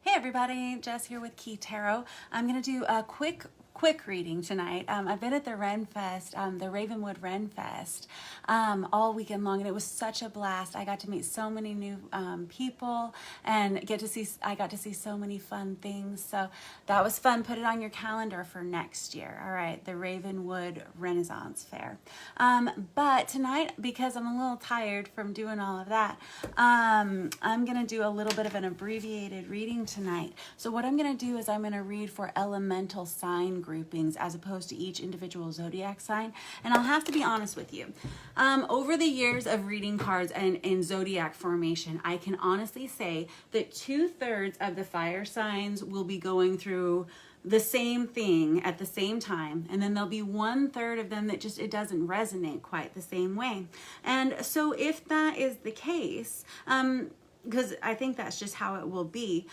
Hey everybody, Jess here with Key Tarot. I'm going to do a quick reading tonight. I've been at the Ren Fest, the Ravenwood Ren Fest, all weekend long, and it was such a blast. I got to meet so many new people and I got to see so many fun things. So that was fun. Put it on your calendar for next year. All right, the Ravenwood Renaissance Fair. But tonight, because I'm a little tired from doing all of that, I'm going to do a little bit of an abbreviated reading tonight. So what I'm going to do is I'm going to read for elemental sign groupings as opposed to each individual zodiac sign. And I'll have to be honest with you. Over the years of reading cards and in zodiac formation, I can honestly say that 2/3 of the fire signs will be going through the same thing at the same time, and then there'll be 1/3 of them that just it doesn't resonate quite the same way. And so if that is the case, because I think that's just how it will be.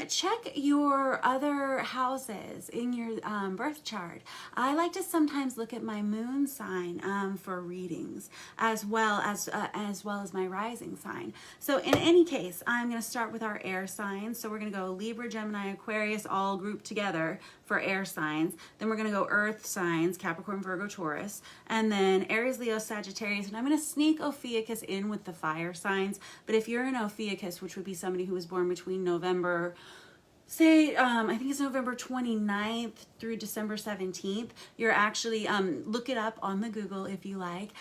Check your other houses in your birth chart. I like to sometimes look at my moon sign for readings, as well as my rising sign. So in any case, I'm going to start with our air signs. So we're going to go Libra, Gemini, Aquarius, all grouped together for air signs. Then we're going to go earth signs, Capricorn, Virgo, Taurus, and then Aries, Leo, Sagittarius. And I'm going to sneak Ophiuchus in with the fire signs. But if you're an Ophiuchus, which would be somebody who was born between November, I think it's November 29th through December 17th, you're actually, look it up on the Google if you like,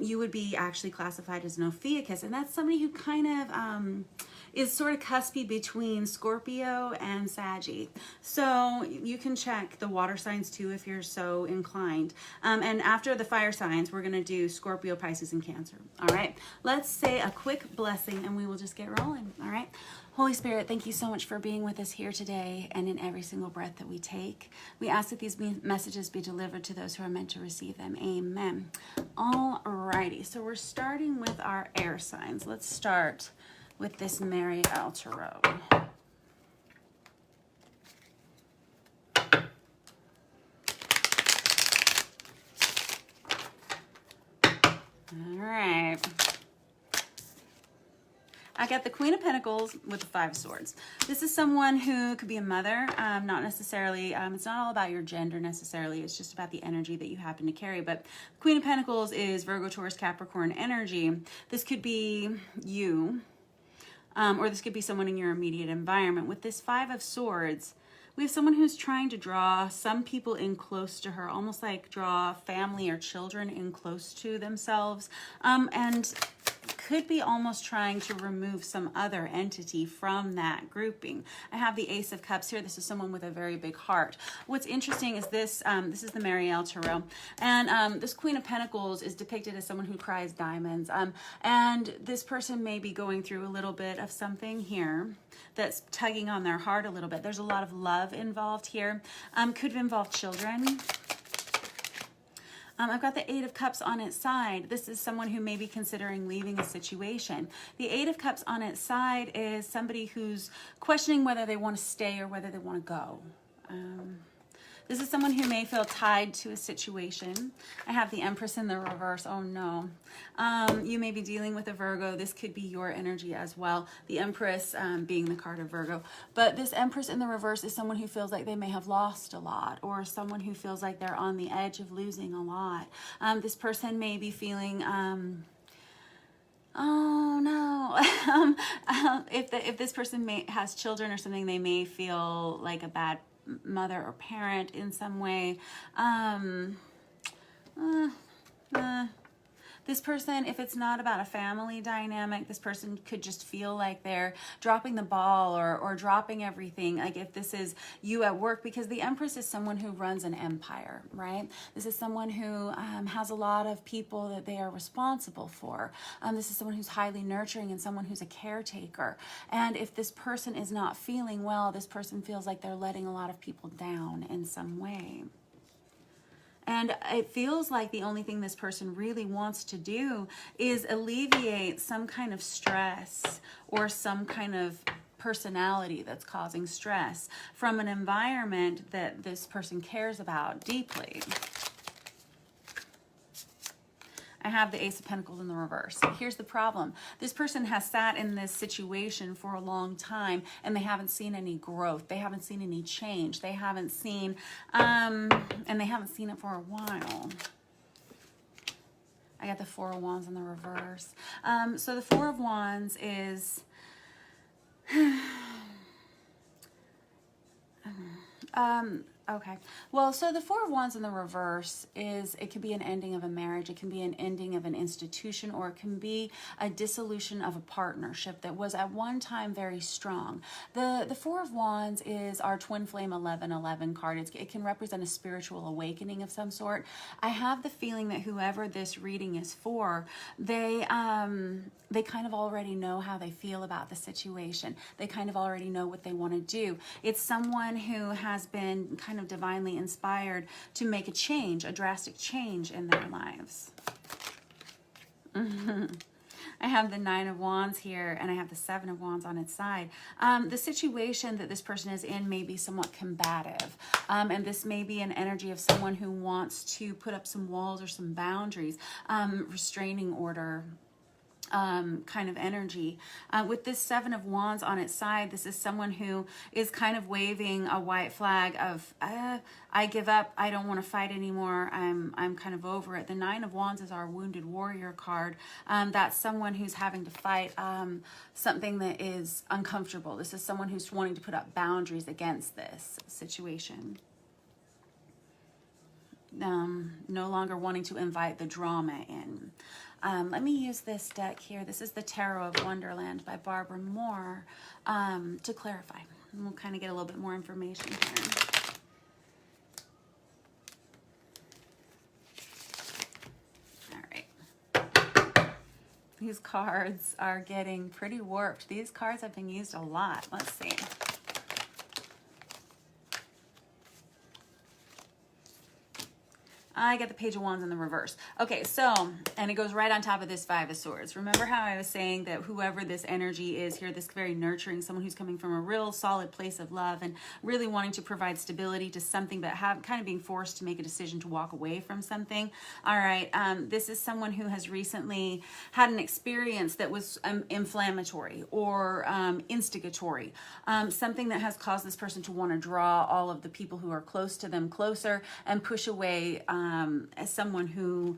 you would be actually classified as an Ophiuchus. And that's somebody who kind of is sort of cuspy between Scorpio and Saggy. So you can check the water signs too if you're so inclined. And after the fire signs, we're going to do Scorpio, Pisces, and Cancer. All right, let's say a quick blessing and we will just get rolling. All right. Holy Spirit, thank you so much for being with us here today and in every single breath that we take. We ask that these messages be delivered to those who are meant to receive them. Amen. All righty, so we're starting with our air signs. Let's start with this Mary L. Tarot. All right. I got the Queen of Pentacles with the Five of Swords. This is someone who could be a mother, not necessarily, it's not all about your gender necessarily, it's just about the energy that you happen to carry. But Queen of Pentacles is Virgo, Taurus, Capricorn energy. This could be you, or this could be someone in your immediate environment. With this Five of Swords, we have someone who's trying to draw some people in close to her, almost like draw family or children in close to themselves, and could be almost trying to remove some other entity from that grouping. I have the Ace of Cups here. This is someone with a very big heart. What's interesting is this, this is the Mary L. Tarot, and this Queen of Pentacles is depicted as someone who cries diamonds, and this person may be going through a little bit of something here that's tugging on their heart a little bit. There's a lot of love involved here. Could involve children. I've got the Eight of Cups on its side. This is someone who may be considering leaving a situation. The Eight of Cups on its side is somebody who's questioning whether they want to stay or whether they want to go. This is someone who may feel tied to a situation. I have the Empress in the reverse. Oh no. You may be dealing with a Virgo. This could be your energy as well. The Empress being the card of Virgo. But this Empress in the reverse is someone who feels like they may have lost a lot, or someone who feels like they're on the edge of losing a lot. This person may be feeling... oh no. If this person has children or something, they may feel like a bad mother or parent in some way. This person, if it's not about a family dynamic, this person could just feel like they're dropping the ball or dropping everything. Like if this is you at work, because the Empress is someone who runs an empire, right? This is someone who has a lot of people that they are responsible for. This is someone who's highly nurturing and someone who's a caretaker. And if this person is not feeling well, this person feels like they're letting a lot of people down in some way. And it feels like the only thing this person really wants to do is alleviate some kind of stress or some kind of personality that's causing stress from an environment that this person cares about deeply. I have the Ace of Pentacles in the reverse. Here's the problem. This person has sat in this situation for a long time and they haven't seen any growth. They haven't seen any change. They haven't seen, and they haven't seen it for a while. I got the Four of Wands in the reverse. So the Four of Wands is... okay. Well, so the Four of Wands in the reverse is, it could be an ending of a marriage, it can be an ending of an institution, or it can be a dissolution of a partnership that was at one time very strong. The Four of Wands is our twin flame 1111 card. It can represent a spiritual awakening of some sort. I have the feeling that whoever this reading is for, they kind of already know how they feel about the situation. They kind of already know what they want to do. It's someone who has been kind of divinely inspired to make a change, a drastic change in their lives. I have the Nine of Wands here, and I have the Seven of Wands on its side. The situation that this person is in may be somewhat combative, and this may be an energy of someone who wants to put up some walls or some boundaries, restraining order, kind of energy. With this Seven of Wands on its side, this is someone who is kind of waving a white flag of, I give up, I don't want to fight anymore, I'm kind of over it. The Nine of Wands is our wounded warrior card. That's someone who's having to fight something that is uncomfortable. This is someone who's wanting to put up boundaries against this situation. No longer wanting to invite the drama in. Let me use this deck here. This is the Tarot of Wonderland by Barbara Moore to clarify. And we'll kind of get a little bit more information here. All right. These cards are getting pretty warped. These cards have been used a lot. Let's see. I get the Page of Wands in the reverse. Okay, so, and it goes right on top of this Five of Swords. Remember how I was saying that whoever this energy is here, this very nurturing, someone who's coming from a real solid place of love and really wanting to provide stability to something, but kind of being forced to make a decision to walk away from something. All right, this is someone who has recently had an experience that was inflammatory or instigatory, something that has caused this person to want to draw all of the people who are close to them closer and push away as someone who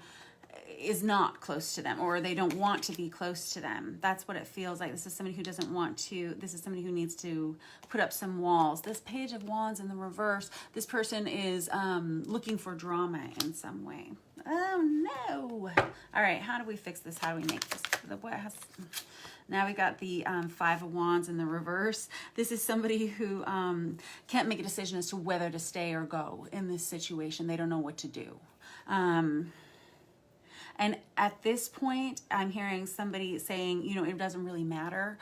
is not close to them, or they don't want to be close to them. That's what it feels like. This is somebody who doesn't want to, this is somebody who needs to put up some walls. This Page of Wands in the reverse, this person is looking for drama in some way. Oh no. All right, how do we fix this? How do we make this? Now we got the Five of Wands in the reverse. This is somebody who can't make a decision as to whether to stay or go in this situation. They don't know what to do. And at this point, I'm hearing somebody saying, you know, it doesn't really matter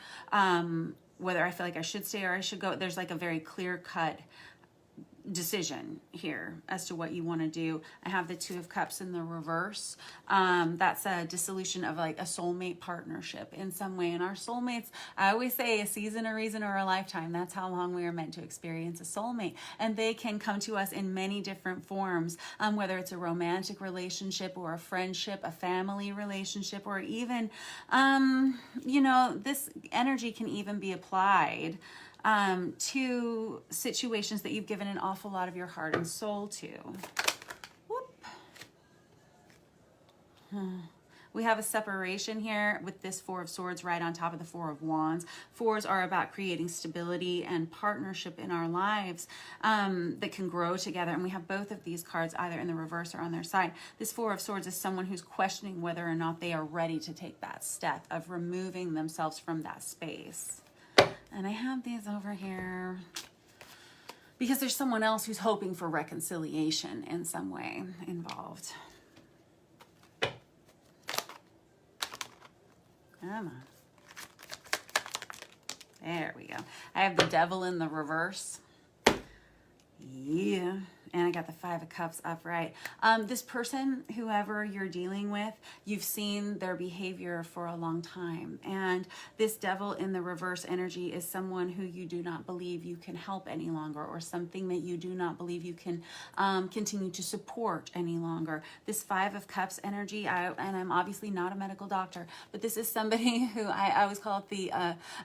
whether I feel like I should stay or I should go. There's like a very clear-cut decision here as to what you want to do. I have the Two of Cups in the reverse. That's a dissolution of like a soulmate partnership in some way. And our soulmates, I always say a season, a reason, or a lifetime. That's how long we are meant to experience a soulmate. And they can come to us in many different forms, whether it's a romantic relationship or a friendship, a family relationship, or even, you know, this energy can even be applied to situations that you've given an awful lot of your heart and soul to. Whoop. We have a separation here with this Four of Swords right on top of the Four of Wands. Fours are about creating stability and partnership in our lives that can grow together. And we have both of these cards either in the reverse or on their side. This Four of Swords is someone who's questioning whether or not they are ready to take that step of removing themselves from that space. And I have these over here because there's someone else who's hoping for reconciliation in some way involved. Come on. There we go. I have the Devil in the reverse. Yeah. And I got the Five of Cups upright. This person, whoever you're dealing with, you've seen their behavior for a long time. And this Devil in the reverse energy is someone who you do not believe you can help any longer, or something that you do not believe you can continue to support any longer. This Five of Cups energy, and I'm obviously not a medical doctor, but this is somebody who I always call it the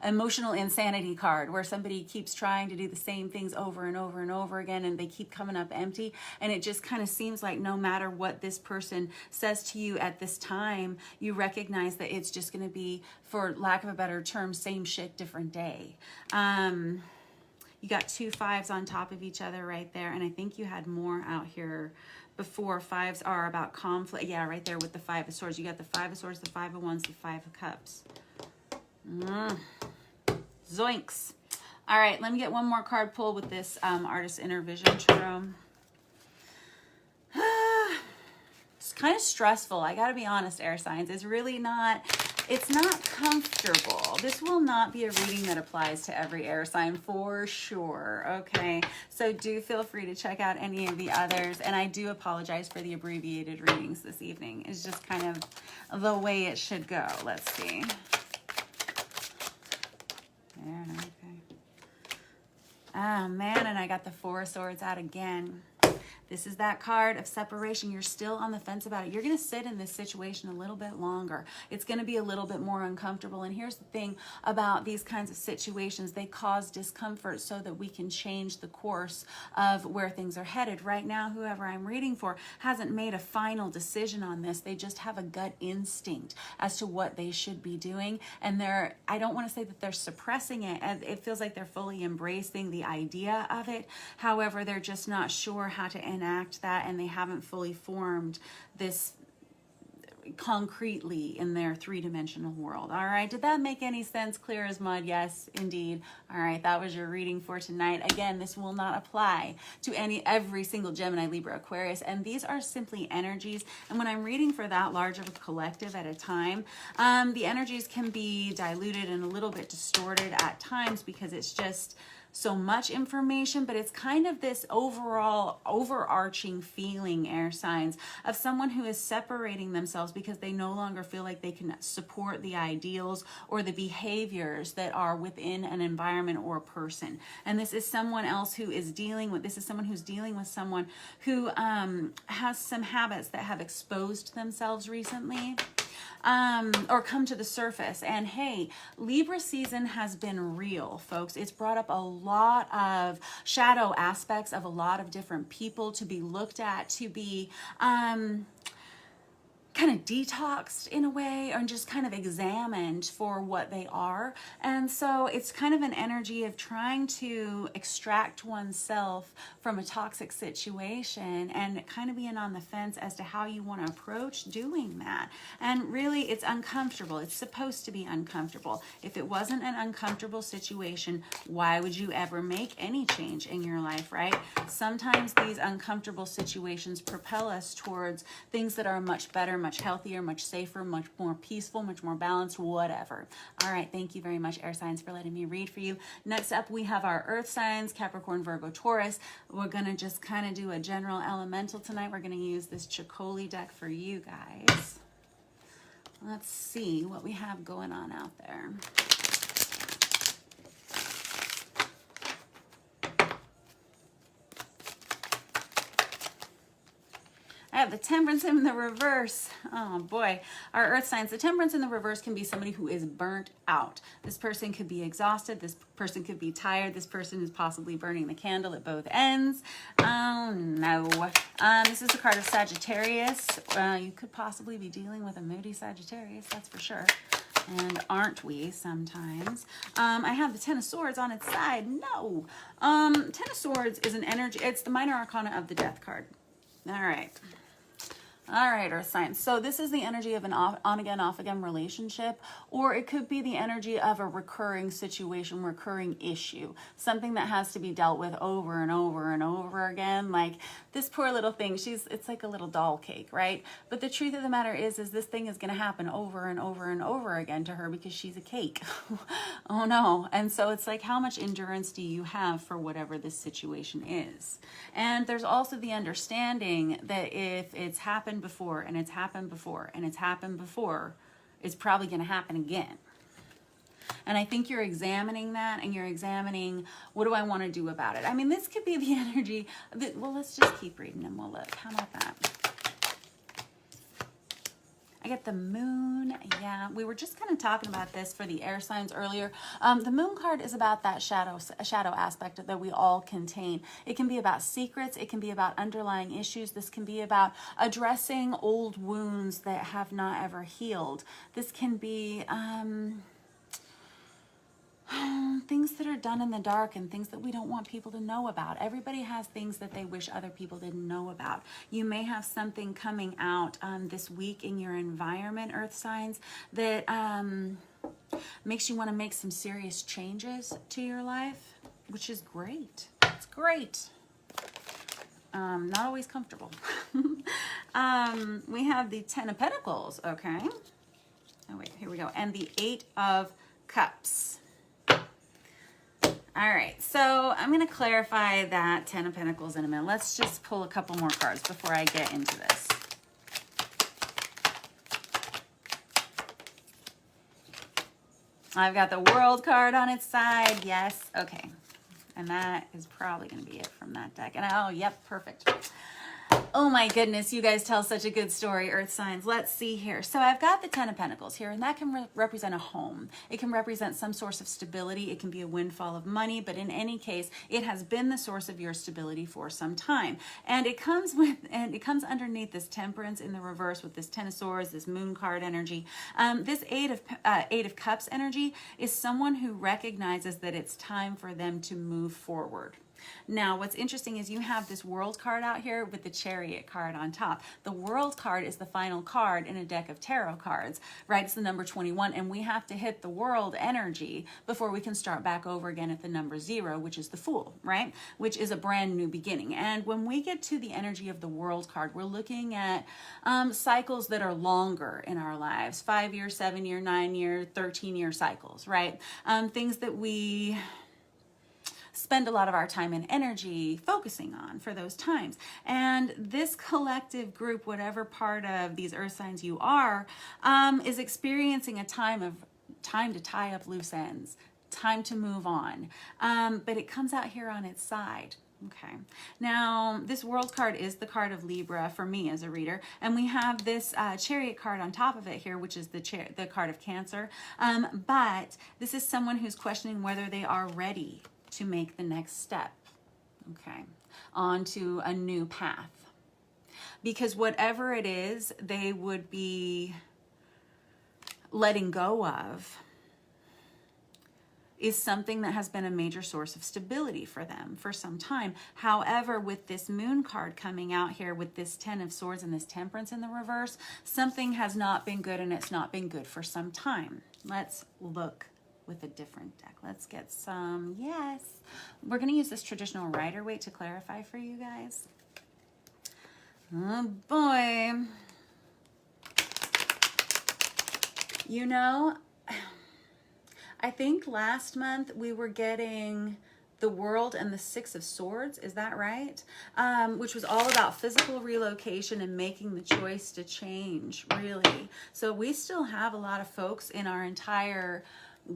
emotional insanity card, where somebody keeps trying to do the same things over and over and over again, and they keep coming up empty. And it just kind of seems like no matter what this person says to you at this time, you recognize that it's just going to be, for lack of a better term, same shit, different day. You got two fives on top of each other right there. And I think you had more out here before. Fives are about conflict. Yeah, right there with the Five of Swords. You got the Five of Swords, the Five of Wands, the Five of Cups. Zoinks. All right, let me get one more card pull with this Artist Inner Vision Tarot. It's kind of stressful. I got to be honest, air signs. It's really not, it's not comfortable. This will not be a reading that applies to every air sign for sure. Okay, so do feel free to check out any of the others. And I do apologize for the abbreviated readings this evening. It's just kind of the way it should go. Let's see. There, okay. Oh man, and I got the Four of Swords out again. This is that card of separation. You're still on the fence about it. You're going to sit in this situation a little bit longer. It's going to be a little bit more uncomfortable. And here's the thing about these kinds of situations. They cause discomfort so that we can change the course of where things are headed. Right now, whoever I'm reading for hasn't made a final decision on this. They just have a gut instinct as to what they should be doing. And I don't want to say that they're suppressing it. It feels like they're fully embracing the idea of it. However, they're just not sure how to enact that, and they haven't fully formed this concretely in their three-dimensional world. All right, did that make any sense? Clear as mud? Yes, indeed. All right, that was your reading for tonight. Again, this will not apply to every single Gemini, Libra, Aquarius, and these are simply energies. And when I'm reading for that large of a collective at a time, the energies can be diluted and a little bit distorted at times because it's just so much information, but it's kind of this overall overarching feeling, air signs, of someone who is separating themselves because they no longer feel like they can support the ideals or the behaviors that are within an environment or a person. And this is someone else who is dealing with, this is someone who's dealing with someone who has some habits that have exposed themselves recently. Or come to the surface. And hey, Libra season has been real, folks. It's brought up a lot of shadow aspects of a lot of different people to be looked at, to be kind of detoxed in a way, or just kind of examined for what they are. And so it's kind of an energy of trying to extract oneself from a toxic situation and kind of being on the fence as to how you want to approach doing that. And really, it's uncomfortable. It's supposed to be uncomfortable. If it wasn't an uncomfortable situation, why would you ever make any change in your life, right? Sometimes these uncomfortable situations propel us towards things that are much better, much healthier, much safer, much more peaceful, much more balanced, whatever. All right, thank you very much, air signs, for letting me read for you. Next up, we have our earth signs, Capricorn, Virgo, Taurus. We're going to just kind of do a general elemental tonight. We're going to use this Chicoli deck for you guys. Let's see what we have going on out there. I have the Temperance in the reverse. Oh boy. Our earth signs. The Temperance in the reverse can be somebody who is burnt out. This person could be exhausted. This person could be tired. This person is possibly burning the candle at both ends. Oh no. This is a card of Sagittarius. You could possibly be dealing with a moody Sagittarius, that's for sure. And aren't we sometimes? I have the Ten of Swords on its side. No. Ten of Swords is an energy. It's the minor arcana of the Death card. All right. All right, Earth signs. So this is the energy of an on-again, off-again relationship, or it could be the energy of a recurring situation, recurring issue, something that has to be dealt with over and over and over again. Like this poor little thing, it's like a little doll cake, right? But the truth of the matter is this thing is going to happen over and over and over again to her because she's a cake. Oh no. And so it's like, how much endurance do you have for whatever this situation is? And there's also the understanding that if it's happened before and it's happened before and it's happened before, it's probably going to happen again. And I think you're examining that, and you're examining, what do I want to do about it? I mean, this could be the energy that, well, let's just keep reading and we'll look. How about that? I get the moon. Yeah, we were just kind of talking about this for the air signs earlier. The moon card is about that shadow aspect that we all contain. It can be about secrets. It can be about underlying issues. This can be about addressing old wounds that have not ever healed. This can be things that are done in the dark and things that we don't want people to know about. Everybody has things that they wish other people didn't know about. You may have something coming out this week in your environment, Earth signs, that makes you want to make some serious changes to your life, which is great. It's great. Not always comfortable. We have the Ten of Pentacles, okay? Oh wait, here we go. And the Eight of Cups. All right, so I'm going to clarify that Ten of Pentacles in a minute. Let's just pull a couple more cards before I get into this. I've got the World card on its side. Yes, okay. And that is probably going to be it from that deck. And oh, yep, perfect. Oh my goodness, you guys tell such a good story, Earth signs. Let's see here. So I've got the Ten of Pentacles here, and that can represent a home. It can represent some source of stability. It can be a windfall of money, but in any case, it has been the source of your stability for some time. And it comes underneath this Temperance in the reverse with this Ten of Swords, this Moon card energy. This Eight of Cups energy is someone who recognizes that it's time for them to move forward. Now, what's interesting is you have this World card out here with the Chariot card on top. The World card is the final card in a deck of tarot cards, right? It's the number 21, and we have to hit the World energy before we can start back over again at the number 0, which is the Fool, right? Which is a brand new beginning. And when we get to the energy of the World card, we're looking at cycles that are longer in our lives, 5-year, 7-year, 9-year, 13-year cycles, right? Things that we spend a lot of our time and energy focusing on for those times. And this collective group, whatever part of these Earth signs you are, is experiencing a time to tie up loose ends, time to move on. But it comes out here on its side. Okay. Now, this World card is the card of Libra for me as a reader, and we have this Chariot card on top of it here, which is the card of Cancer. But this is someone who's questioning whether they are ready to make the next step, okay, onto a new path. Because whatever it is they would be letting go of is something that has been a major source of stability for them for some time. However, with this Moon card coming out here with this Ten of Swords and this Temperance in the reverse, something has not been good, and it's not been good for some time. Let's look with a different deck. Let's get some, yes. We're going to use this traditional Rider-Waite to clarify for you guys. Oh boy. You know, I think last month we were getting the World and the Six of Swords, is that right? Which was all about physical relocation and making the choice to change, really. So we still have a lot of folks in our entire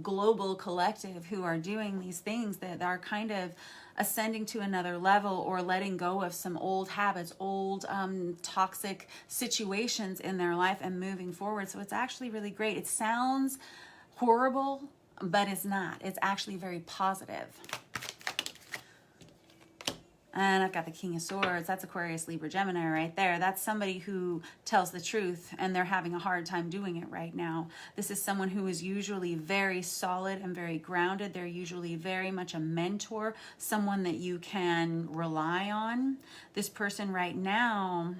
global collective who are doing these things that are kind of ascending to another level or letting go of some old habits, old toxic situations in their life and moving forward. So it's actually really great. It sounds horrible, but it's not. It's actually very positive. And I've got the King of Swords. That's Aquarius, Libra, Gemini right there. That's somebody who tells the truth, and they're having a hard time doing it right now. This is someone who is usually very solid and very grounded. They're usually very much a mentor, someone that you can rely on. This person right now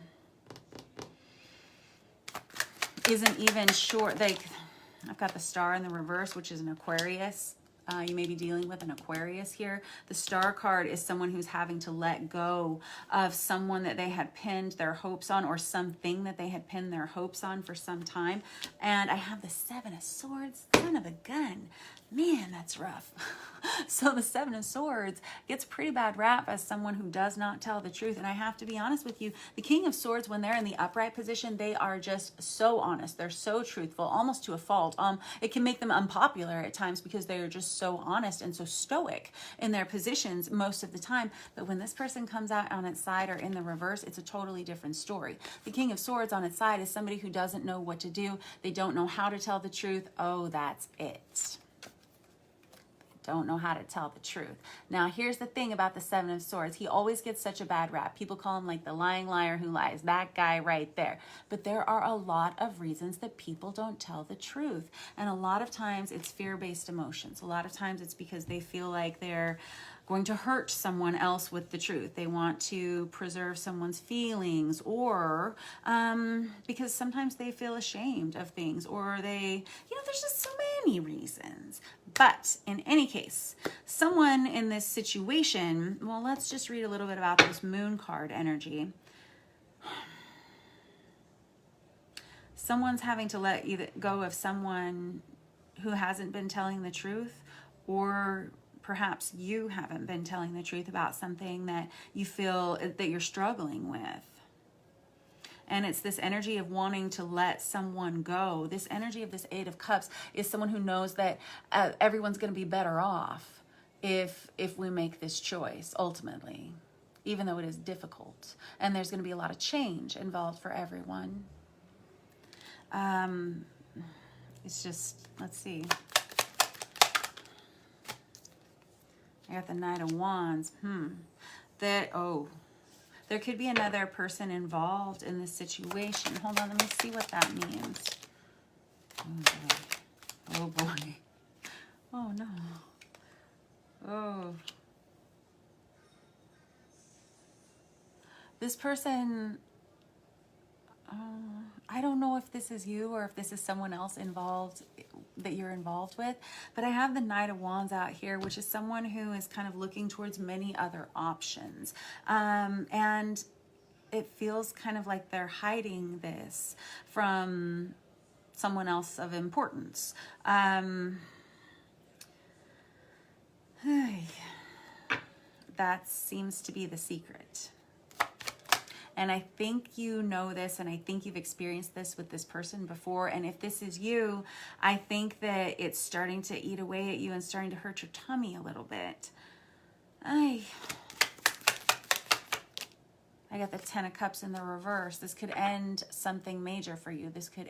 isn't even sure. I've got the star in the reverse, which is an Aquarius. You may be dealing with an Aquarius here. The star card is someone who's having to let go of someone that they had pinned their hopes on, or something that they had pinned their hopes on for some time. And I have the Seven of Swords, son of a gun. Man, that's rough. So the Seven of Swords gets a pretty bad rap as someone who does not tell the truth. And I have to be honest with you, the King of Swords, when they're in the upright position, they are just so honest. They're so truthful, almost to a fault. It can make them unpopular at times because they are just so honest and so stoic in their positions most of the time. But when this person comes out on its side or in the reverse, it's a totally different story. The King of Swords on its side is somebody who doesn't know what to do. They don't know how to tell the truth. Oh, that's it. Don't know how to tell the truth. Now, here's the thing about the Seven of Swords. He always gets such a bad rap. People call him like the lying liar who lies. That guy right there. But there are a lot of reasons that people don't tell the truth. And a lot of times it's fear-based emotions. A lot of times it's because they feel like they're going to hurt someone else with the truth. They want to preserve someone's feelings, or because sometimes they feel ashamed of things, or there's just so many reasons. But in any case, someone in this situation, well, let's just read a little bit about this Moon card energy. Someone's having to let go of someone who hasn't been telling the truth, or perhaps you haven't been telling the truth about something that you feel that you're struggling with. And it's this energy of wanting to let someone go. This energy of this Eight of Cups is someone who knows that everyone's going to be better off if we make this choice, ultimately, even though it is difficult. And there's going to be a lot of change involved for everyone. It's just, let's see. I got the Knight of Wands. There could be another person involved in this situation. Hold on, let me see what that means. Oh boy. Oh no. Oh. This person, I don't know if this is you or if this is someone else involved that you're involved with, but I have the Knight of Wands out here, which is someone who is kind of looking towards many other options. And it feels kind of like they're hiding this from someone else of importance. That seems to be the secret. And I think you know this, and I think you've experienced this with this person before. And if this is you, I think that it's starting to eat away at you and starting to hurt your tummy a little bit. I got the Ten of Cups in the reverse. This could end something major for you. This could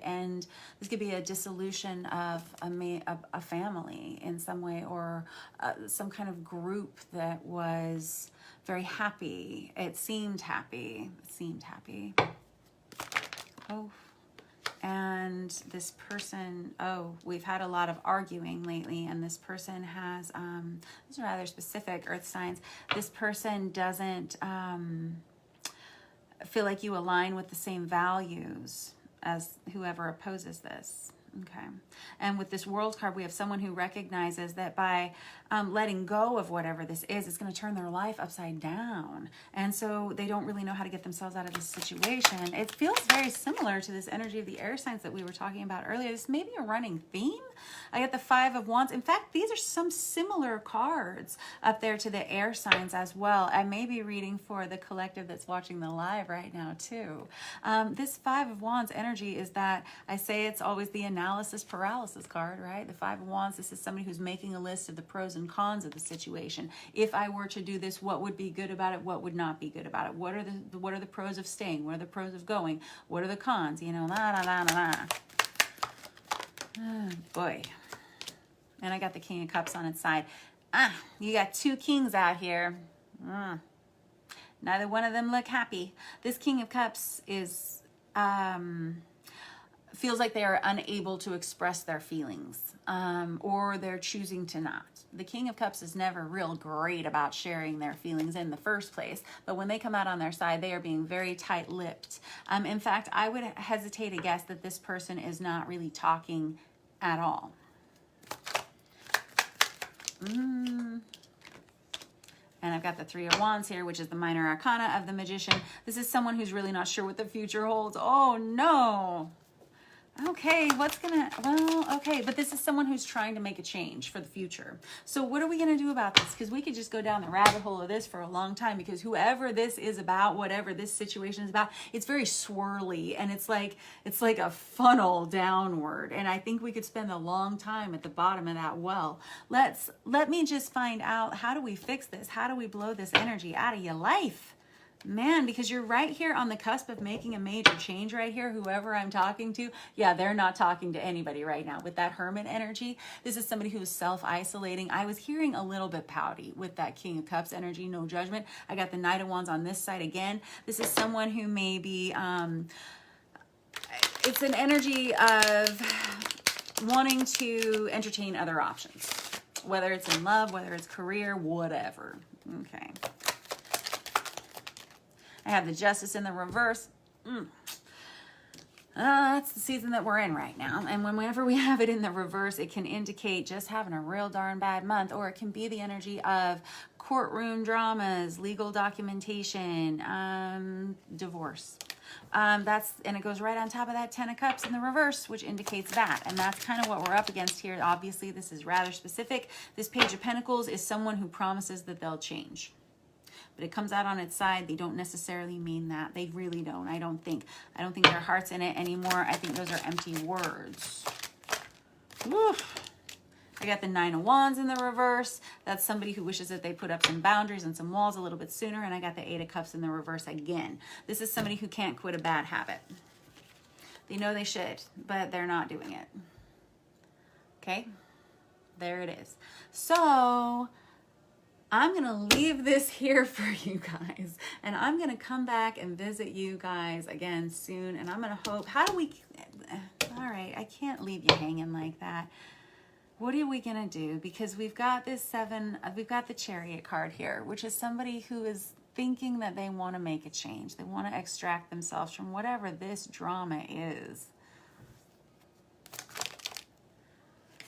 be a dissolution of a family in some way, or some kind of group that was very happy. It seemed happy. Oh, and this person, we've had a lot of arguing lately, and this person has, these are rather specific earth signs. This person doesn't feel like you align with the same values as whoever opposes this. Okay. And with this World card, we have someone who recognizes that by letting go of whatever this is, it's going to turn their life upside down. And so they don't really know how to get themselves out of this situation. It feels very similar to this energy of the air signs that we were talking about earlier. This may be a running theme. I get the Five of Wands. In fact, these are some similar cards up there to the air signs as well. I may be reading for the collective that's watching the live right now too. This Five of Wands energy is that, I say it's always the analysis paralysis card, right? The Five of Wands, this is somebody who's making a list of the pros and cons of the situation. If I were to do this, what would be good about it? What would not be good about it? What are the pros of staying? What are the pros of going? What are the cons? You know, Oh, boy. And I got the King of Cups on its side. You got two kings out here. Neither one of them look happy. This King of Cups is feels like they are unable to express their feelings, or they're choosing to not. the King of Cups is never real great about sharing their feelings in the first place. But when they come out on their side, they are being very tight-lipped. In fact, I would hesitate to guess that this person is not really talking at all. And I've got the Three of Wands here, which is the minor arcana of the Magician. This is someone who's really not sure what the future holds. Oh, no. Okay, okay, but this is someone who's trying to make a change for the future. So what are we going to do about this? Because we could just go down the rabbit hole of this for a long time, because whoever this is about, whatever this situation is about, it's very swirly, and it's like a funnel downward. And I think we could spend a long time at the bottom of that well. Let me just find out, how do we fix this? How do we blow this energy out of your life? Man, because you're right here on the cusp of making a major change right here. Whoever I'm talking to, yeah, they're not talking to anybody right now. With that Hermit energy, this is somebody who's self-isolating. I was hearing a little bit pouty with that King of Cups energy, no judgment. I got the Knight of Wands on this side again. This is someone who may be, it's an energy of wanting to entertain other options, whether it's in love, whether it's career, whatever. Okay. I have the Justice in the reverse. That's the season that we're in right now. And whenever we have it in the reverse, it can indicate just having a real darn bad month, or it can be the energy of courtroom dramas, legal documentation, divorce. And it goes right on top of that Ten of Cups in the reverse, which indicates that. And that's kind of what we're up against here. Obviously, this is rather specific. This Page of Pentacles is someone who promises that they'll change. But it comes out on its side. They don't necessarily mean that. They really don't. I don't think their heart's in it anymore. I think those are empty words. Oof. I got the Nine of Wands in the reverse. That's somebody who wishes that they put up some boundaries and some walls a little bit sooner. And I got the Eight of Cups in the reverse again. This is somebody who can't quit a bad habit. They know they should, but they're not doing it. Okay? There it is. So I'm going to leave this here for you guys, and I'm going to come back and visit you guys again soon, and I'm going to hope, all right, I can't leave you hanging like that. What are we going to do? Because we've got we've got the Chariot card here, which is somebody who is thinking that they want to make a change. They want to extract themselves from whatever this drama is.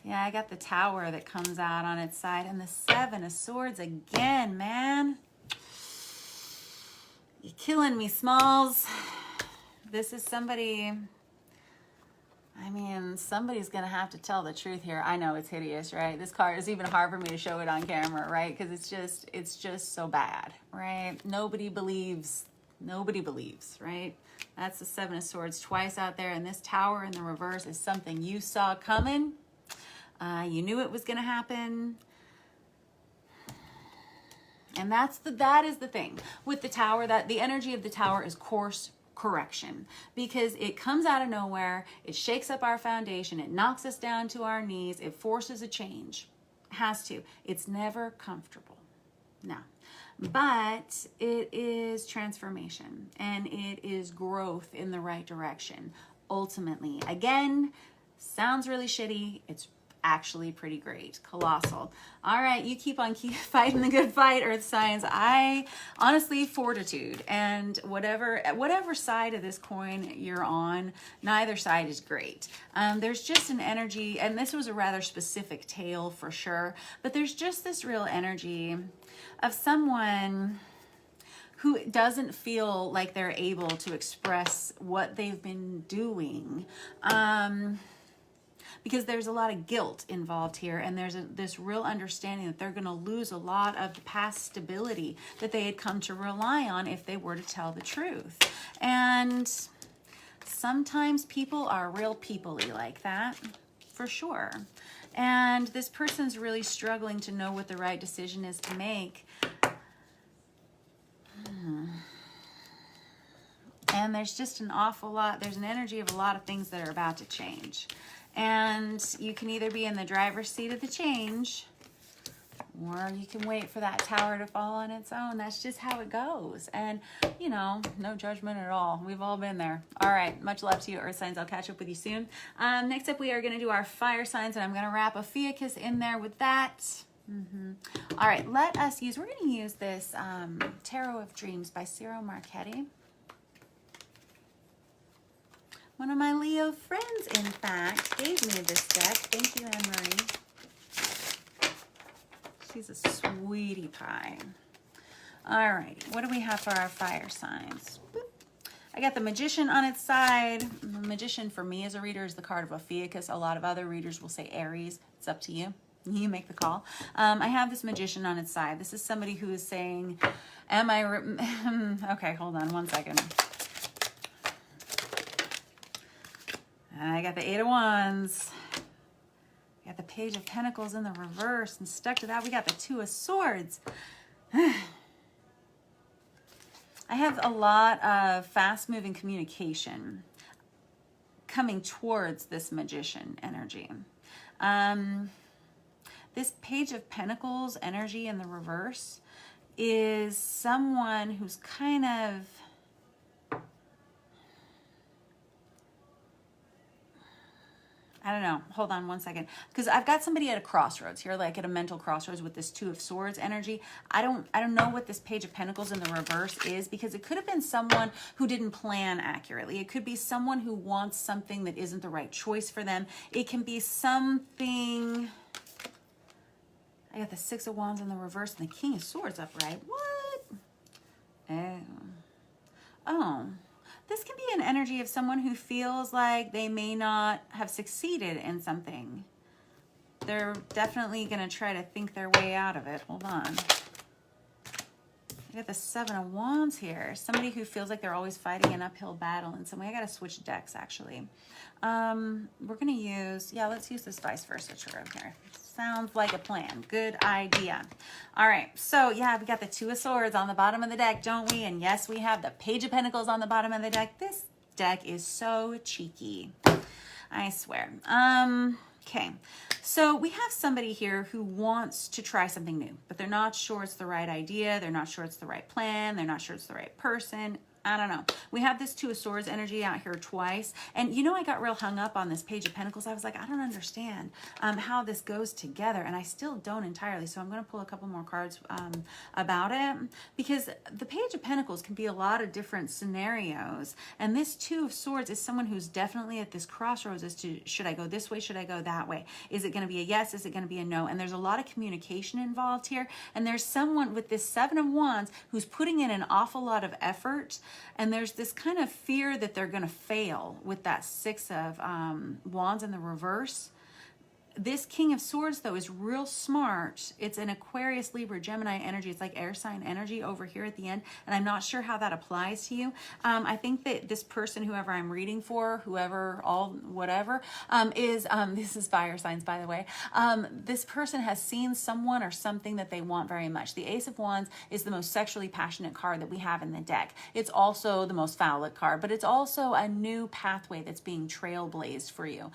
Yeah, I got the Tower that comes out on its side, and the Seven of Swords again, man. You're killing me, Smalls. This is somebody, somebody's going to have to tell the truth here. I know it's hideous, right? This card is even hard for me to show it on camera, right? Because it's just so bad, right? Nobody believes, right? That's the Seven of Swords twice out there, and this Tower in the reverse is something you saw coming. You knew it was going to happen. And that is the thing with the Tower, that the energy of the Tower is course correction, because it comes out of nowhere. It shakes up our foundation. It knocks us down to our knees. It forces a change. It has to. It's never comfortable. No. But it is transformation, and it is growth in the right direction. Ultimately, again, sounds really shitty. It's actually pretty great. Colossal. All right, you keep fighting the good fight, earth signs. I honestly, fortitude, and whatever side of this coin you're on, neither side is great. There's just an energy, and this was a rather specific tale for sure, but there's just this real energy of someone who doesn't feel like they're able to express what they've been doing. Because there's a lot of guilt involved here, and there's this real understanding that they're going to lose a lot of the past stability that they had come to rely on if they were to tell the truth. And sometimes people are real people-y like that, for sure. And this person's really struggling to know what the right decision is to make. And there's just an awful lot, there's an energy of a lot of things that are about to change. And you can either be in the driver's seat of the change, or you can wait for that Tower to fall on its own. That's just how it goes. And, no judgment at all. We've all been there. All right. Much love to you, earth signs. I'll catch up with you soon. Next up, we are going to do our fire signs, and I'm going to wrap Ophiuchus in there with that. All right, we're going to use this Tarot of Dreams by Ciro Marchetti. One of my Leo friends, in fact, gave me this deck. Thank you, Anne-Marie. She's a sweetie pie. All right, what do we have for our fire signs? Boop. I got the Magician on its side. The Magician for me as a reader is the card of Ophiuchus. A lot of other readers will say Aries. It's up to you. You make the call. I have this Magician on its side. This is somebody who is saying, okay, hold on one second. I got the Eight of Wands. I got the Page of Pentacles in the reverse, and stuck to that, we got the Two of Swords. I have a lot of fast-moving communication coming towards this Magician energy. This Page of Pentacles energy in the reverse is someone who's kind of, I don't know. Hold on one second. Because I've got somebody at a crossroads here, like at a mental crossroads with this Two of Swords energy. I don't know what this Page of Pentacles in the reverse is, because it could have been someone who didn't plan accurately. It could be someone who wants something that isn't the right choice for them. It can be something. I got the Six of Wands in the reverse and the King of Swords upright. What? Oh. This can be an energy of someone who feels like they may not have succeeded in something. They're definitely going to try to think their way out of it. Hold on. I got the Seven of Wands here. Somebody who feels like they're always fighting an uphill battle in some way. I got to switch decks, actually. We're going to use, let's use this vice versa tarot here. Sounds like a plan. Good idea. All right. So, we got the Two of Swords on the bottom of the deck, don't we? And yes, we have the Page of Pentacles on the bottom of the deck. This deck is so cheeky. I swear. Okay. So we have somebody here who wants to try something new, but they're not sure it's the right idea. They're not sure it's the right plan. They're not sure it's the right person. I don't know. We have this Two of Swords energy out here twice. And I got real hung up on this Page of Pentacles. I was like, I don't understand how this goes together. And I still don't entirely. So I'm going to pull a couple more cards about it. Because the Page of Pentacles can be a lot of different scenarios. And this Two of Swords is someone who's definitely at this crossroads as to, should I go this way? Should I go that way? Is it going to be a yes? Is it going to be a no? And there's a lot of communication involved here. And there's someone with this Seven of Wands who's putting in an awful lot of effort. And there's this kind of fear that they're going to fail with that Six of Wands in the reverse. This King of Swords, though, is real smart. It's an Aquarius, Libra, Gemini energy. It's like air sign energy over here at the end. And I'm not sure how that applies to you. I think that this person, whoever I'm reading for, whatever, this is fire signs, by the way. This person has seen someone or something that they want very much. The Ace of Wands is the most sexually passionate card that we have in the deck. It's also the most phallic card, but it's also a new pathway that's being trailblazed for you.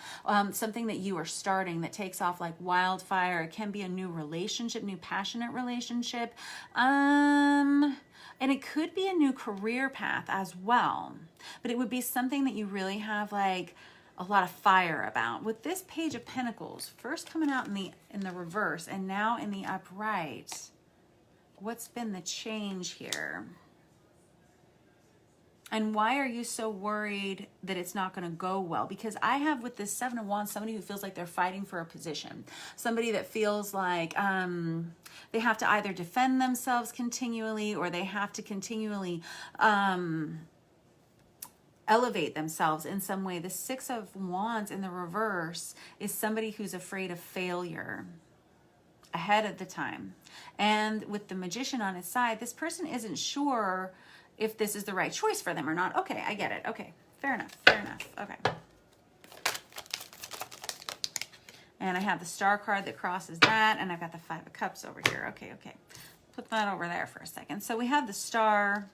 Something that you are starting that takes off like wildfire. It can be a new relationship, new passionate relationship. And it could be a new career path as well. But it would be something that you really have like a lot of fire about. With this Page of Pentacles, first coming out in the reverse and now in the upright, what's been the change here? And why are you so worried that it's not going to go well? Because I have with this Seven of Wands, somebody who feels like they're fighting for a position. Somebody that feels like they have to either defend themselves continually or they have to continually elevate themselves in some way. The Six of Wands in the reverse is somebody who's afraid of failure ahead of the time. And with the Magician on his side, this person isn't sure if this is the right choice for them or not. Okay, I get it. Okay, fair enough. Okay. And I have the Star card that crosses that, and I've got the Five of Cups over here. Okay. Put that over there for a second. So we have the Star,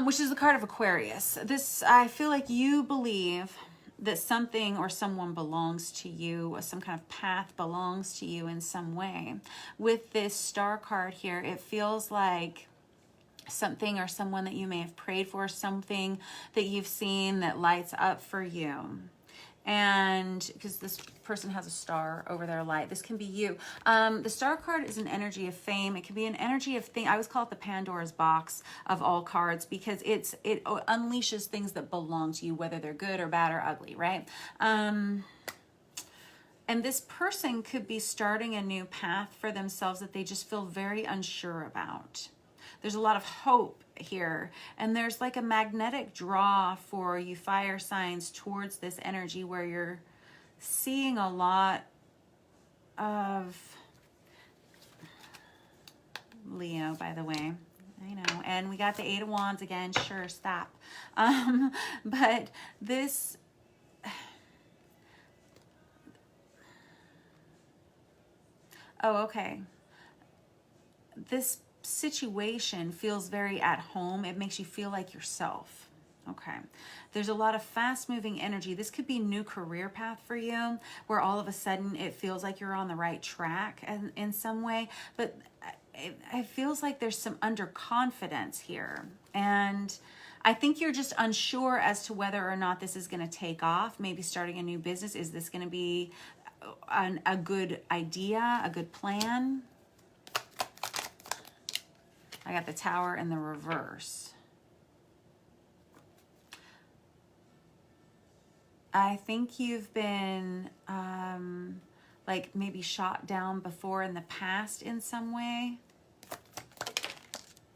which is the card of Aquarius. I feel like you believe that something or someone belongs to you, some kind of path belongs to you in some way. With this Star card here, it feels like something or someone that you may have prayed for, something that you've seen that lights up for you And because this person has a star over their light, this can be you. The star card is an energy of fame. It can be an energy of thing. I always call it the Pandora's box of all cards, because it unleashes things that belong to you, whether they're good or bad or ugly, right? And this person could be starting a new path for themselves that they just feel very unsure about. There's a lot of hope here, and there's like a magnetic draw for you fire signs towards this energy, where you're seeing a lot of Leo, by the way. I know. And we got the Eight of Wands again. Sure, stop. But this... Oh, okay. This situation feels very at home. It makes you feel like yourself. Okay. There's a lot of fast moving energy. This could be new career path for you, where all of a sudden it feels like you're on the right track in some way, but it feels like there's some underconfidence here. And I think you're just unsure as to whether or not this is going to take off. Maybe starting a new business. Is this going to be a good idea, a good plan? I got the Tower in the reverse. I think you've been like maybe shot down before in the past in some way.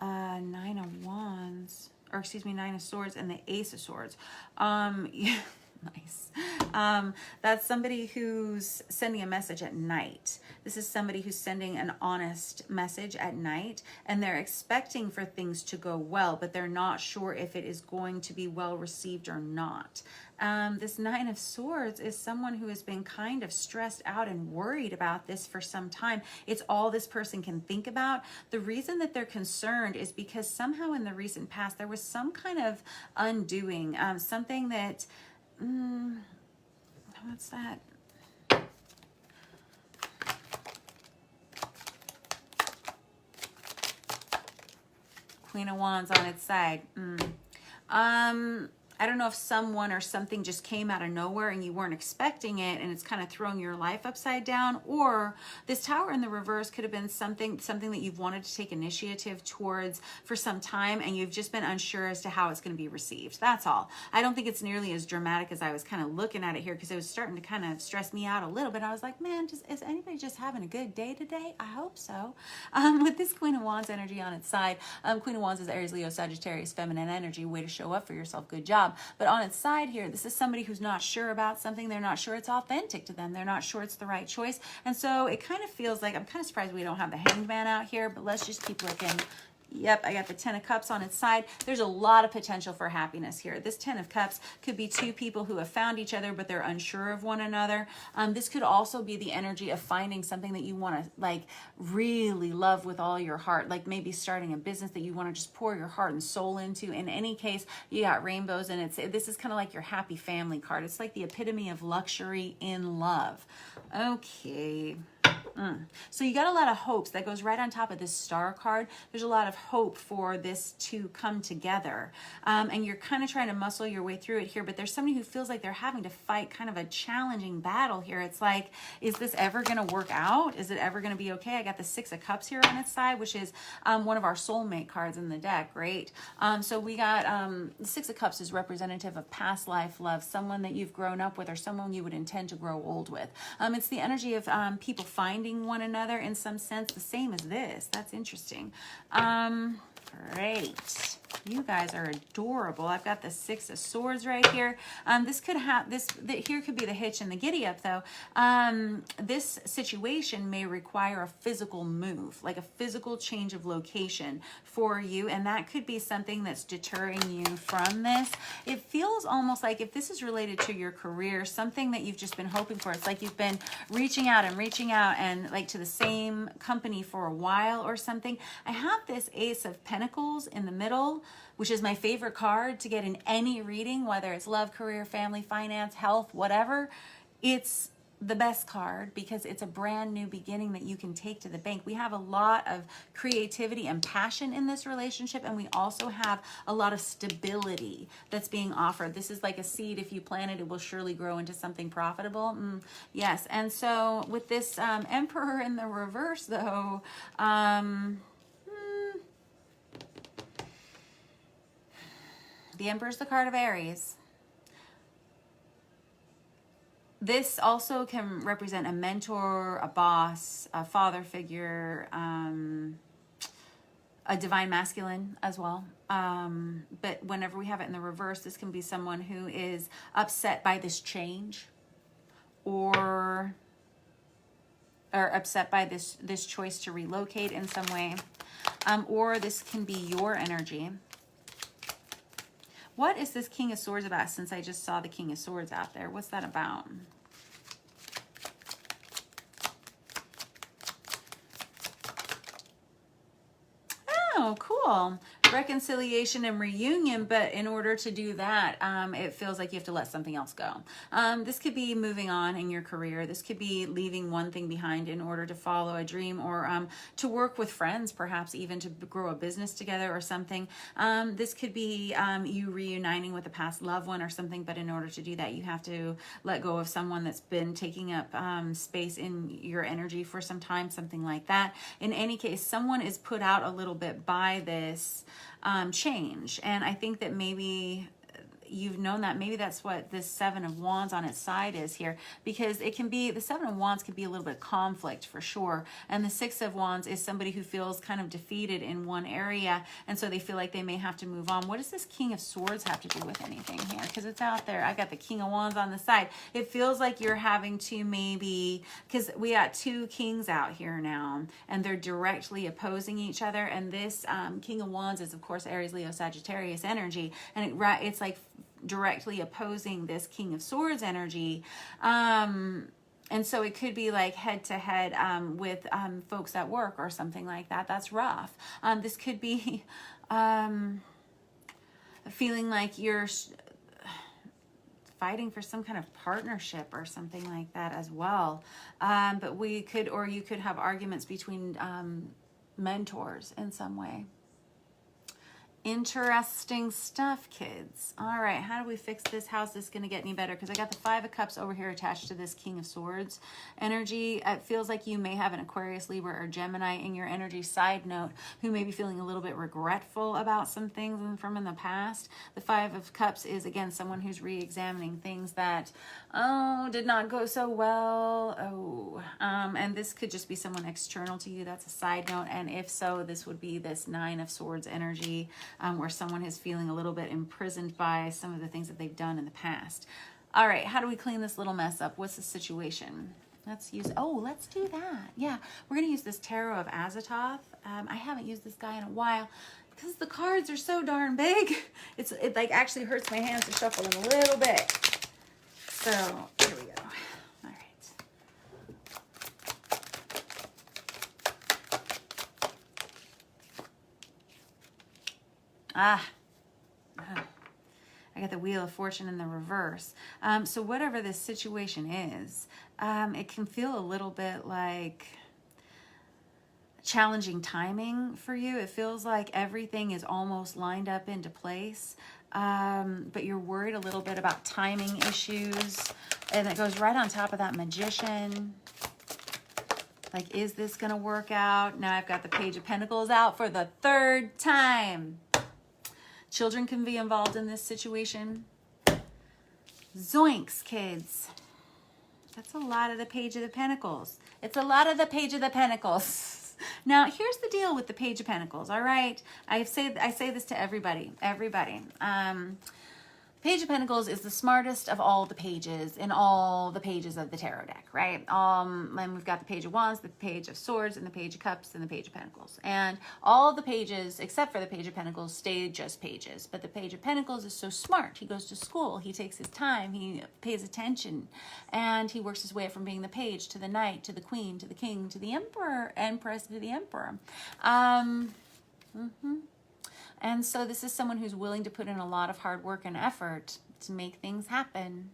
Nine of Wands, or excuse me, Nine of Swords and the Ace of Swords. Yeah. Nice. That's somebody who's sending a message at night. This is somebody who's sending an honest message at night, and they're expecting for things to go well, but they're not sure if it is going to be well received or not. This Nine of Swords is someone who has been kind of stressed out and worried about this for some time. It's all this person can think about. The reason that they're concerned is because somehow in the recent past there was some kind of undoing, something that what's that? Queen of Wands on its side. I don't know if someone or something just came out of nowhere and you weren't expecting it, and it's kind of throwing your life upside down. Or this Tower in the reverse could have been something that you've wanted to take initiative towards for some time, and you've just been unsure as to how it's going to be received. That's all. I don't think it's nearly as dramatic as I was kind of looking at it here, because it was starting to kind of stress me out a little bit. I was like, man, is anybody just having a good day today? I hope so. With this Queen of Wands energy on its side, Queen of Wands is Aries, Leo, Sagittarius, feminine energy, way to show up for yourself. Good job. But on its side here, this is somebody who's not sure about something. They're not sure it's authentic to them. They're not sure it's the right choice. And so it kind of feels like, I'm kind of surprised we don't have the Hanged Man out here, but let's just keep looking. Yep, I got the Ten of Cups on its side. There's a lot of potential for happiness here. This Ten of Cups could be two people who have found each other, but they're unsure of one another. This could also be the energy of finding something that you want to like really love with all your heart, like maybe starting a business that you want to just pour your heart and soul into. In any case, you got rainbows, and this is kind of like your happy family card. It's like the epitome of luxury in love. Okay. So you got a lot of hopes. That goes right on top of this Star card. There's a lot of hope for this to come together. And you're kind of trying to muscle your way through it here, but there's somebody who feels like they're having to fight kind of a challenging battle here. It's like, is this ever going to work out? Is it ever going to be okay? I got the Six of Cups here on its side, which is one of our soulmate cards in the deck. Great. So we got the Six of Cups is representative of past life love, someone that you've grown up with or someone you would intend to grow old with. It's the energy of people finding one another in some sense, the same as this. That's interesting. Great. You guys are adorable. I've got the Six of Swords right here. This could have here could be the hitch and the giddy up though. This situation may require a physical move, like a physical change of location for you, and that could be something that's deterring you from this. It feels almost like, if this is related to your career, something that you've just been hoping for. It's like you've been reaching out and like to the same company for a while or something. I have this Ace of Pentacles in the middle, which is my favorite card to get in any reading, whether it's love, career, family, finance, health, whatever. It's the best card because it's a brand new beginning that you can take to the bank. We have a lot of creativity and passion in this relationship, and we also have a lot of stability that's being offered. This is like a seed. If you plant it, it will surely grow into something profitable. Yes. And so with this Emperor in the reverse, though, the Emperor is the card of Aries. This also can represent a mentor, a boss, a father figure, a divine masculine as well. But whenever we have it in the reverse, this can be someone who is upset by this change or upset by this choice to relocate in some way. Or this can be your energy. What is this King of Swords about, since I just saw the King of Swords out there? What's that about? Oh, cool. Reconciliation and reunion, but in order to do that, it feels like you have to let something else go. This could be moving on in your career. This could be leaving one thing behind in order to follow a dream, or to work with friends, perhaps even to grow a business together or something. This could be you reuniting with a past loved one or something, but in order to do that, you have to let go of someone that's been taking up space in your energy for some time, something like that. In any case, someone is put out a little bit by this change, and I think that maybe you've known that. Maybe that's what this Seven of Wands on its side is here, because it can be, the Seven of Wands can be a little bit of conflict for sure, and the Six of Wands is somebody who feels kind of defeated in one area, and so they feel like they may have to move on. What does this King of Swords have to do with anything here? Because it's out there. I got the King of Wands on the side. It feels like you're having to maybe, because we got two kings out here now, and they're directly opposing each other, and this King of Wands is, of course, Aries, Leo, Sagittarius energy, and it's like directly opposing this King of Swords energy. And so it could be like head to head with folks at work or something like that. That's rough. This could be feeling like you're fighting for some kind of partnership or something like that as well. But we could, or you could have arguments between mentors in some way. Interesting stuff, kids. All right, how do we fix this? How's this going to get any better? Because I got the Five of Cups over here attached to this King of Swords energy. It feels like you may have an Aquarius, Libra, or Gemini in your energy. Side note, who may be feeling a little bit regretful about some things from in the past. The Five of Cups is, again, someone who's re-examining things that, did not go so well. And this could just be someone external to you. That's a side note. And if so, this would be this Nine of Swords energy. Where someone is feeling a little bit imprisoned by some of the things that they've done in the past. All right, how do we clean this little mess up? What's the situation? Let's do that. Yeah, we're going to use this Tarot of Azathoth. I haven't used this guy in a while because the cards are so darn big. It like actually hurts my hands to shuffle them a little bit. So here we go. All right. I got the Wheel of Fortune in the reverse. So whatever this situation is, it can feel a little bit like challenging timing for you. It feels like everything is almost lined up into place, but you're worried a little bit about timing issues, and it goes right on top of that Magician. Like, is this going to work out? Now I've got the Page of Pentacles out for the third time. Children can be involved in this situation. Zoinks, kids. That's a lot of the Page of the Pentacles. It's a lot of the Page of the Pentacles. Now, here's the deal with the Page of Pentacles, all right? I say this to everybody. Page of Pentacles is the smartest of all the pages in all the pages of the tarot deck, right? And we've got the Page of Wands, the Page of Swords, and the Page of Cups, and the Page of Pentacles. And all the pages, except for the Page of Pentacles, stay just pages. But the Page of Pentacles is so smart. He goes to school. He takes his time. He pays attention. And he works his way from being the page to the knight, to the queen, to the king, to the emperor, empress, to the emperor. And so this is someone who's willing to put in a lot of hard work and effort to make things happen.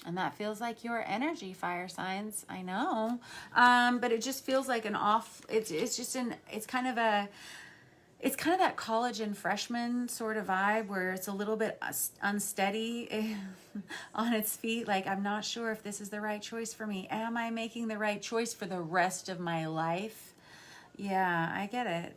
And that feels like your energy, fire signs. I know. But it just feels like an off, it's kind of that college and freshman sort of vibe where it's a little bit unsteady on its feet. Like, I'm not sure if this is the right choice for me. Am I making the right choice for the rest of my life? Yeah, I get it.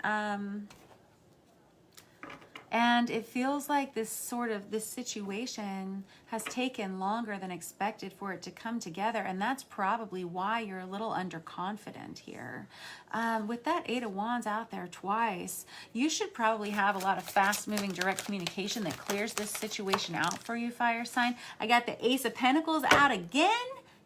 And it feels like this situation has taken longer than expected for it to come together. And that's probably why you're a little underconfident here. With that Eight of Wands out there twice, you should probably have a lot of fast moving direct communication that clears this situation out for you, fire sign. I got the Ace of Pentacles out again.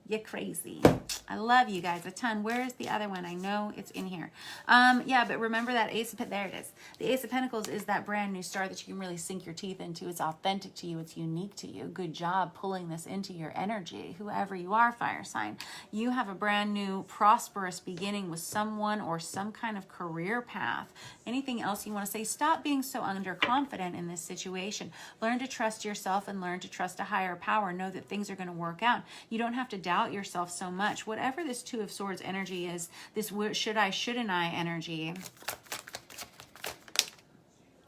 You're crazy. I love you guys a ton. Where is the other one? I know it's in here. Yeah, but remember that there it is. The Ace of Pentacles is that brand new star that you can really sink your teeth into. It's authentic to you. It's unique to you. Good job pulling this into your energy. Whoever you are, fire sign, you have a brand new prosperous beginning with someone or some kind of career path. Anything else you want to say? Stop being so underconfident in this situation. Learn to trust yourself and learn to trust a higher power. Know that things are going to work out. You don't have to doubt yourself so much. Whatever this Two of Swords energy is, this should I, shouldn't I energy.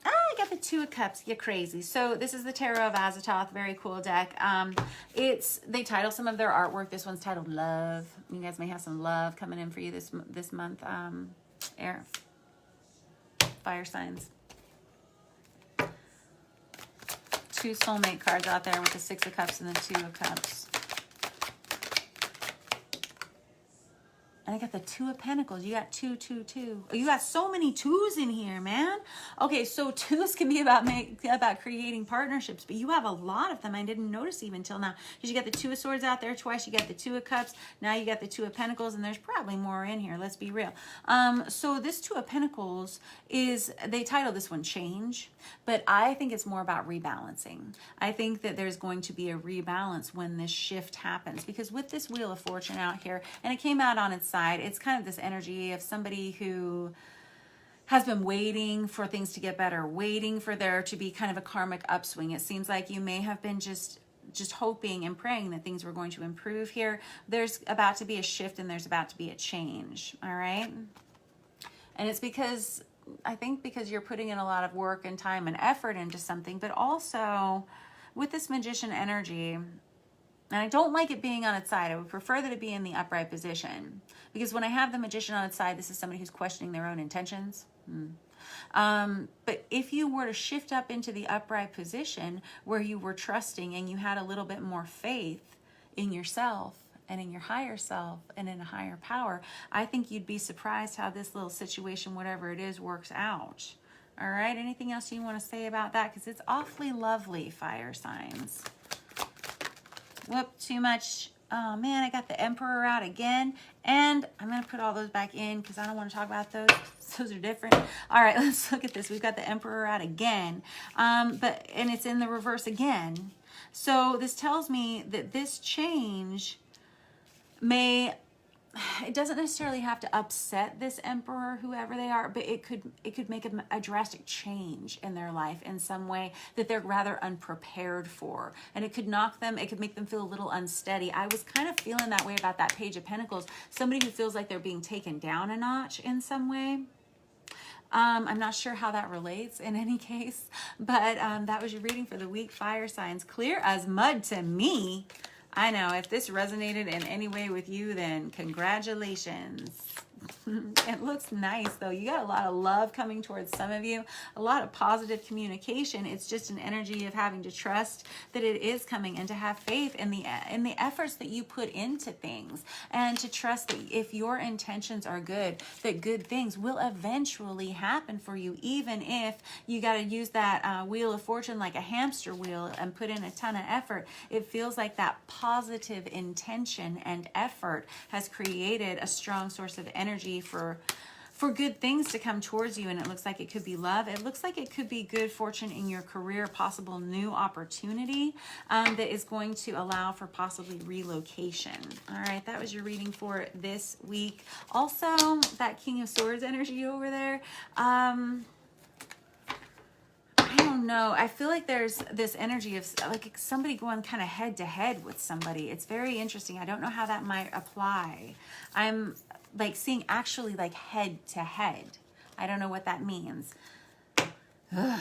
I got the Two of Cups. You're crazy. So this is the Tarot of Azathoth. Very cool deck. They title some of their artwork. This one's titled Love. You guys may have some love coming in for you this month. Air, fire signs. Two soulmate cards out there with the Six of Cups and the Two of Cups. And I got the Two of Pentacles. You got two. Oh, you got so many twos in here, man. Okay, so twos can be about creating partnerships, but you have a lot of them. I didn't notice even until now. Because you got the Two of Swords out there twice. You got the Two of Cups. Now you got the Two of Pentacles, and there's probably more in here. Let's be real. So this Two of Pentacles they title this one Change, but I think it's more about rebalancing. I think that there's going to be a rebalance when this shift happens, because with this Wheel of Fortune out here, and it came out on its side, it's kind of this energy of somebody who has been waiting for things to get better, waiting for there to be kind of a karmic upswing. It seems like you may have been just hoping and praying that things were going to improve here. There's about to be a shift and there's about to be a change, all right? And it's because you're putting in a lot of work and time and effort into something, but also with this Magician energy, and I don't like it being on its side. I would prefer that it be in the upright position. Because when I have the Magician on its side, this is somebody who's questioning their own intentions. But if you were to shift up into the upright position where you were trusting and you had a little bit more faith in yourself and in your higher self and in a higher power, I think you'd be surprised how this little situation, whatever it is, works out. All right, anything else you want to say about that? Because it's awfully lovely, fire signs. Whoop, too much. Oh man, I got the Emperor out again. And I'm going to put all those back in because I don't want to talk about those. Those are different. All right, let's look at this. We've got the Emperor out again. And it's in the reverse again. So this tells me that this change it doesn't necessarily have to upset this Emperor, whoever they are, but it could make a drastic change in their life in some way that they're rather unprepared for. And it could make them feel a little unsteady. I was kind of feeling that way about that Page of Pentacles. Somebody who feels like they're being taken down a notch in some way. I'm not sure how that relates in any case, but that was your reading for the week, fire signs. Clear as mud to me. I know, if this resonated in any way with you, then congratulations. It looks nice, though. You got a lot of love coming towards some of you, a lot of positive communication. It's just an energy of having to trust that it is coming and to have faith in the efforts that you put into things, and to trust that if your intentions are good, that good things will eventually happen for you, even if you got to use that Wheel of Fortune like a hamster wheel and put in a ton of effort. It feels like that positive intention and effort has created a strong source of energy for good things to come towards you. And it looks like it could be love. It looks like it could be good fortune in your career, possible new opportunity that is going to allow for possibly relocation. All right, that was your reading for this week. Also, that King of Swords energy over there. I don't know. I feel like there's this energy of like somebody going kind of head to head with somebody. It's very interesting. I don't know how that might apply. I'm like seeing actually like head to head. I don't know what that means. Ugh.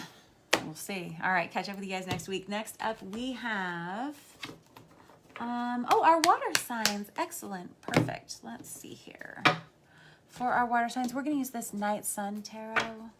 We'll see. All right, catch up with you guys next week. Next up, we have, our water signs. Excellent. Perfect. Let's see here. For our water signs, we're going to use this Night Sun Tarot.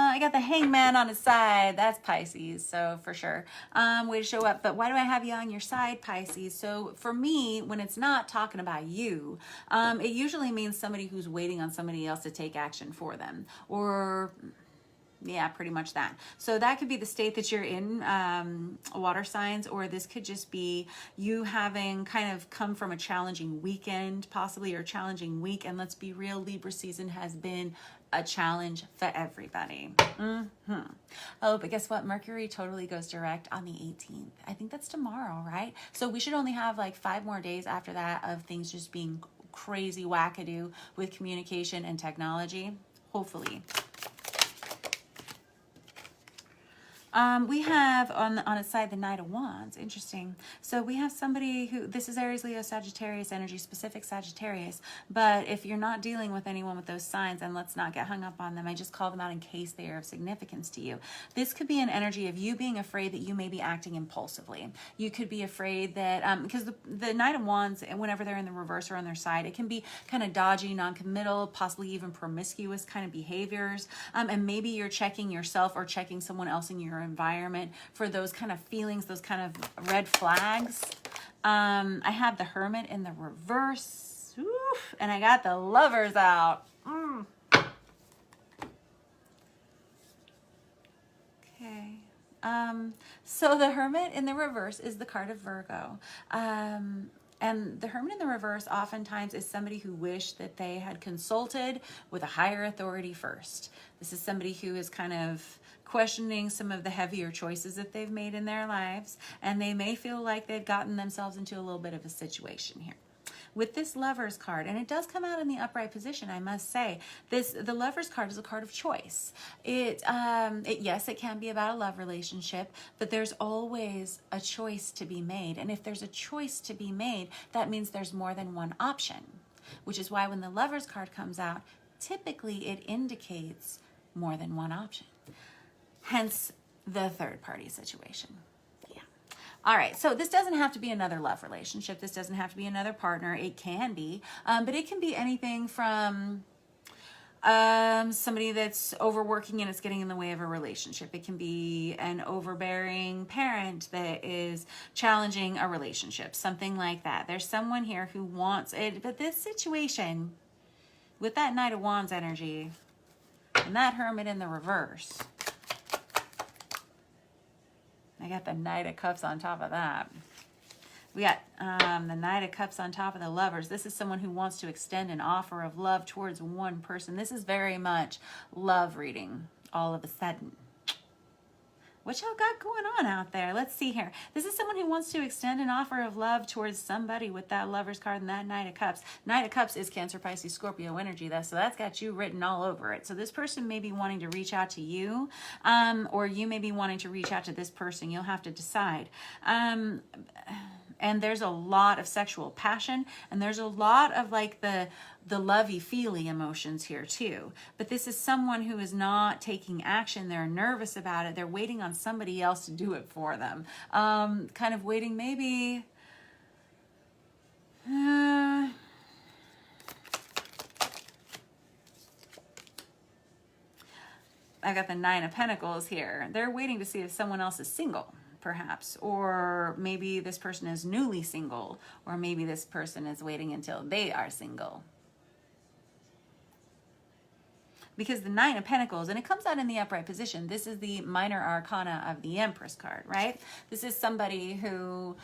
I got the Hangman on his side. That's Pisces, so for sure. Way to show up. But why do I have you on your side, Pisces? So for me, when it's not talking about you, it usually means somebody who's waiting on somebody else to take action for them. Or, yeah, pretty much that. So that could be the state that you're in, water signs, or this could just be you having kind of come from a challenging weekend, possibly, or a challenging week. And let's be real, Libra season has been a challenge for everybody. Oh, but guess what? Mercury totally goes direct on the 18th. I think that's tomorrow, right? So we should only have like 5 more days after that of things just being crazy wackadoo with communication and technology. Hopefully. We have on its side the Knight of Wands. Interesting. So we have somebody who, this is Aries, Leo, Sagittarius energy, specific Sagittarius. But if you're not dealing with anyone with those signs, and let's not get hung up on them, I just call them out in case they are of significance to you. This could be an energy of you being afraid that you may be acting impulsively. You could be afraid that, because the Knight of Wands, whenever they're in the reverse or on their side, it can be kind of dodgy, non-committal, possibly even promiscuous kind of behaviors. And maybe you're checking yourself or checking someone else in your environment for those kind of feelings, those kind of red flags. I have the Hermit in the reverse. Oof, and I got the Lovers out. Okay. So the Hermit in the reverse is the card of Virgo. And the Hermit in the reverse oftentimes is somebody who wished that they had consulted with a higher authority first. This is somebody who is kind of questioning some of the heavier choices that they've made in their lives, and they may feel like they've gotten themselves into a little bit of a situation here. With this Lovers card, and it does come out in the upright position, I must say, the Lovers card is a card of choice. Yes, it can be about a love relationship, but there's always a choice to be made. And if there's a choice to be made, that means there's more than one option, which is why when the Lovers card comes out, typically it indicates more than one option. Hence the third party situation. Yeah. All right. So this doesn't have to be another love relationship. This doesn't have to be another partner. It can be, but it can be anything from somebody that's overworking and it's getting in the way of a relationship. It can be an overbearing parent that is challenging a relationship, something like that. There's someone here who wants it, but this situation with that Knight of Wands energy and that Hermit in the reverse, I got the Knight of Cups on top of that. We got the Knight of Cups on top of the Lovers. This is someone who wants to extend an offer of love towards one person. This is very much love reading all of a sudden. What y'all got going on out there? Let's see here. This is someone who wants to extend an offer of love towards somebody with that Lovers card and that Knight of Cups. Knight of Cups is Cancer, Pisces, Scorpio energy, though, so that's got you written all over it. So this person may be wanting to reach out to you, or you may be wanting to reach out to this person. You'll have to decide. And there's a lot of sexual passion, and there's a lot of like the lovey-feely emotions here too. But this is someone who is not taking action. They're nervous about it. They're waiting on somebody else to do it for them. Kind of waiting maybe... I got the Nine of Pentacles here. They're waiting to see if someone else is single, perhaps, or maybe this person is newly single, or maybe this person is waiting until they are single. Because the Nine of Pentacles, and it comes out in the upright position, this is the minor arcana of the Empress card, right? This is somebody who,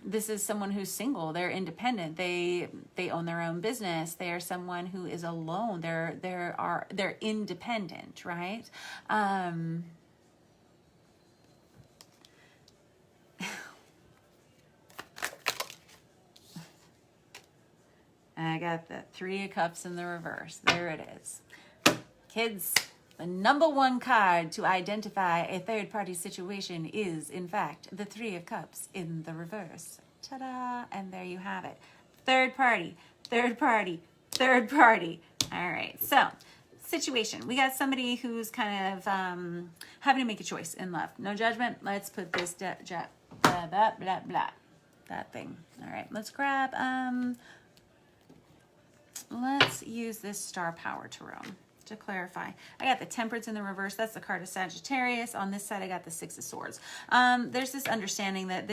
this is someone who's single. They're independent. They own their own business. They are someone who is alone. They're independent, right? And I got the Three of Cups in the reverse. There it is. Kids, the number one card to identify a third-party situation is, in fact, the Three of Cups in the reverse. Ta-da! And there you have it. Third party, third party, third party. All right, so situation. We got somebody who's kind of having to make a choice in love. No judgment. Let's put this blah, blah, blah, blah. That thing. All right, let's grab, let's use this Star Power Tarot to clarify. I got the Temperance in the reverse. That's the card of Sagittarius. On this side, I got the Six of Swords. There's this understanding that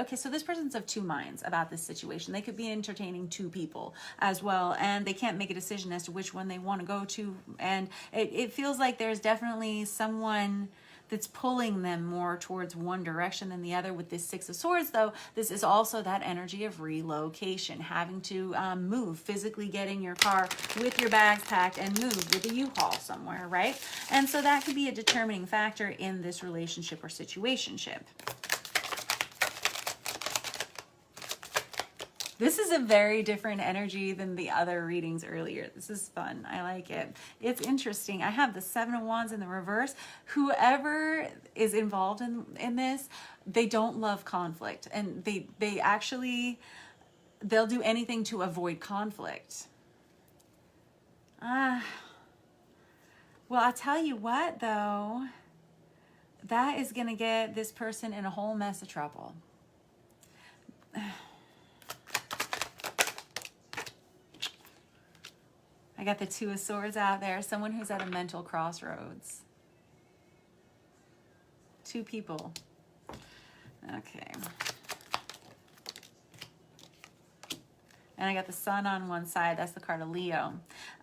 okay, so this person's of two minds about this situation. They could be entertaining two people as well, and they can't make a decision as to which one they want to go to. And it feels like there's definitely someone that's pulling them more towards one direction than the other. With this Six of Swords, though, this is also that energy of relocation, having to move, physically getting your car with your bags packed and move with a U-Haul somewhere, right? And so that could be a determining factor in this relationship or situationship. This is a very different energy than the other readings earlier. This is fun. I like it. It's interesting. I have the Seven of Wands in the reverse. Whoever is involved in this, they don't love conflict. And they actually, they'll do anything to avoid conflict. Well, I'll tell you what, though. That is going to get this person in a whole mess of trouble. I got the Two of Swords out there. Someone who's at a mental crossroads. Two people. Okay. And I got the Sun on one side. That's the card of Leo.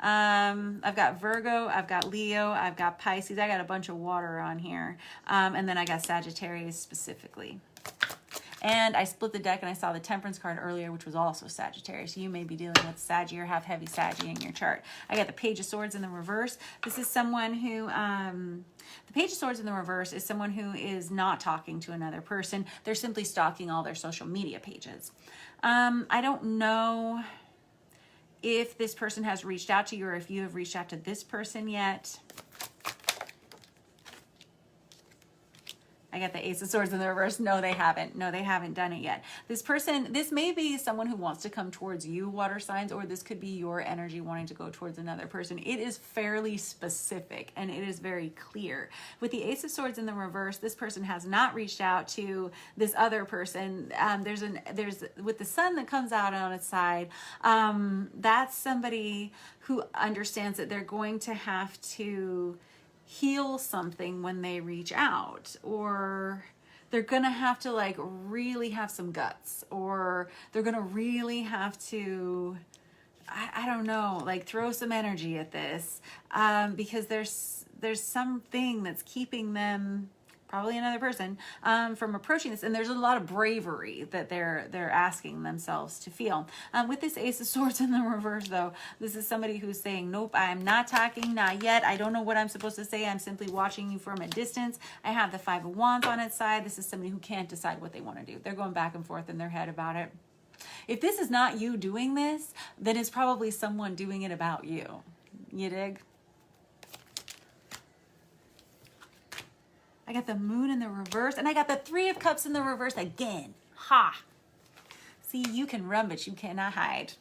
I've got Virgo. I've got Leo. I've got Pisces. I got a bunch of water on here. And then I got Sagittarius specifically. And I split the deck and I saw the Temperance card earlier, which was also Sagittarius. So you may be dealing with Saggy or have heavy Saggy in your chart. I got the Page of Swords in the reverse. This is someone who, the Page of Swords in the reverse is someone who is not talking to another person. They're simply stalking all their social media pages. I don't know if this person has reached out to you or if you have reached out to this person yet. I got the Ace of Swords in the reverse. No, they haven't. No, they haven't done it yet. This person, this may be someone who wants to come towards you, water signs, or this could be your energy wanting to go towards another person. It is fairly specific and it is very clear. With the Ace of Swords in the reverse, this person has not reached out to this other person. There's with the Sun that comes out on its side, that's somebody who understands that they're going to have to heal something when they reach out, or they're gonna have to like really have some guts, or they're gonna really have to, I don't know, like throw some energy at this, because there's something that's keeping them, probably another person, from approaching this. And there's a lot of bravery that they're asking themselves to feel. With this Ace of Swords in the reverse, though, this is somebody who's saying, nope, I'm not talking, not yet. I don't know what I'm supposed to say. I'm simply watching you from a distance. I have the Five of Wands on its side. This is somebody who can't decide what they want to do. They're going back and forth in their head about it. If this is not you doing this, then it's probably someone doing it about you. You dig? I got the Moon in the reverse, and I got the Three of Cups in the reverse again. Ha! See, you can run, but you cannot hide.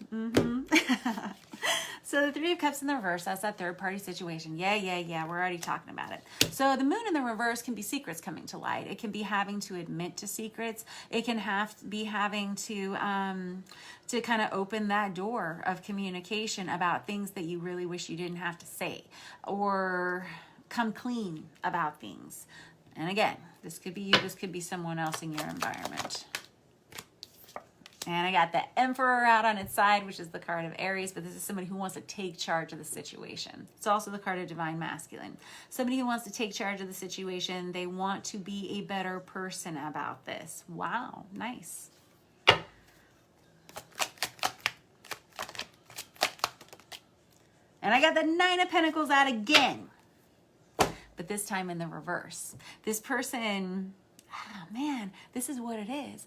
So the Three of Cups in the reverse, that's that third-party situation. Yeah, we're already talking about it. So the Moon in the reverse can be secrets coming to light. It can be having to admit to secrets. It can be having to kind of open that door of communication about things that you really wish you didn't have to say, or come clean about things. And again, this could be you, this could be someone else in your environment. And I got the Emperor out on its side, which is the card of Aries, but this is somebody who wants to take charge of the situation. It's also the card of Divine Masculine. Somebody who wants to take charge of the situation. They want to be a better person about this. Wow, nice. And I got the Nine of Pentacles out again, but this time in the reverse. This person, oh man, this is what it is.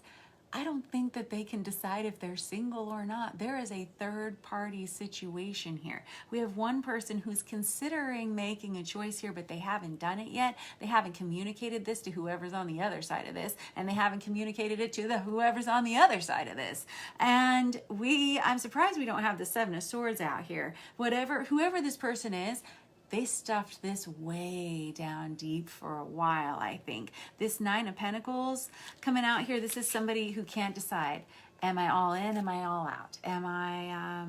I don't think that they can decide if they're single or not. There is a third party situation here. We have one person who's considering making a choice here, but they haven't done it yet. They haven't communicated this to whoever's on the other side of this, and they haven't communicated it to the whoever's on the other side of this. And I'm surprised we don't have the Seven of Swords out here. Whoever this person is, they stuffed this way down deep for a while, I think. This Nine of Pentacles coming out here, this is somebody who can't decide. Am I all in? Am I all out? Am I,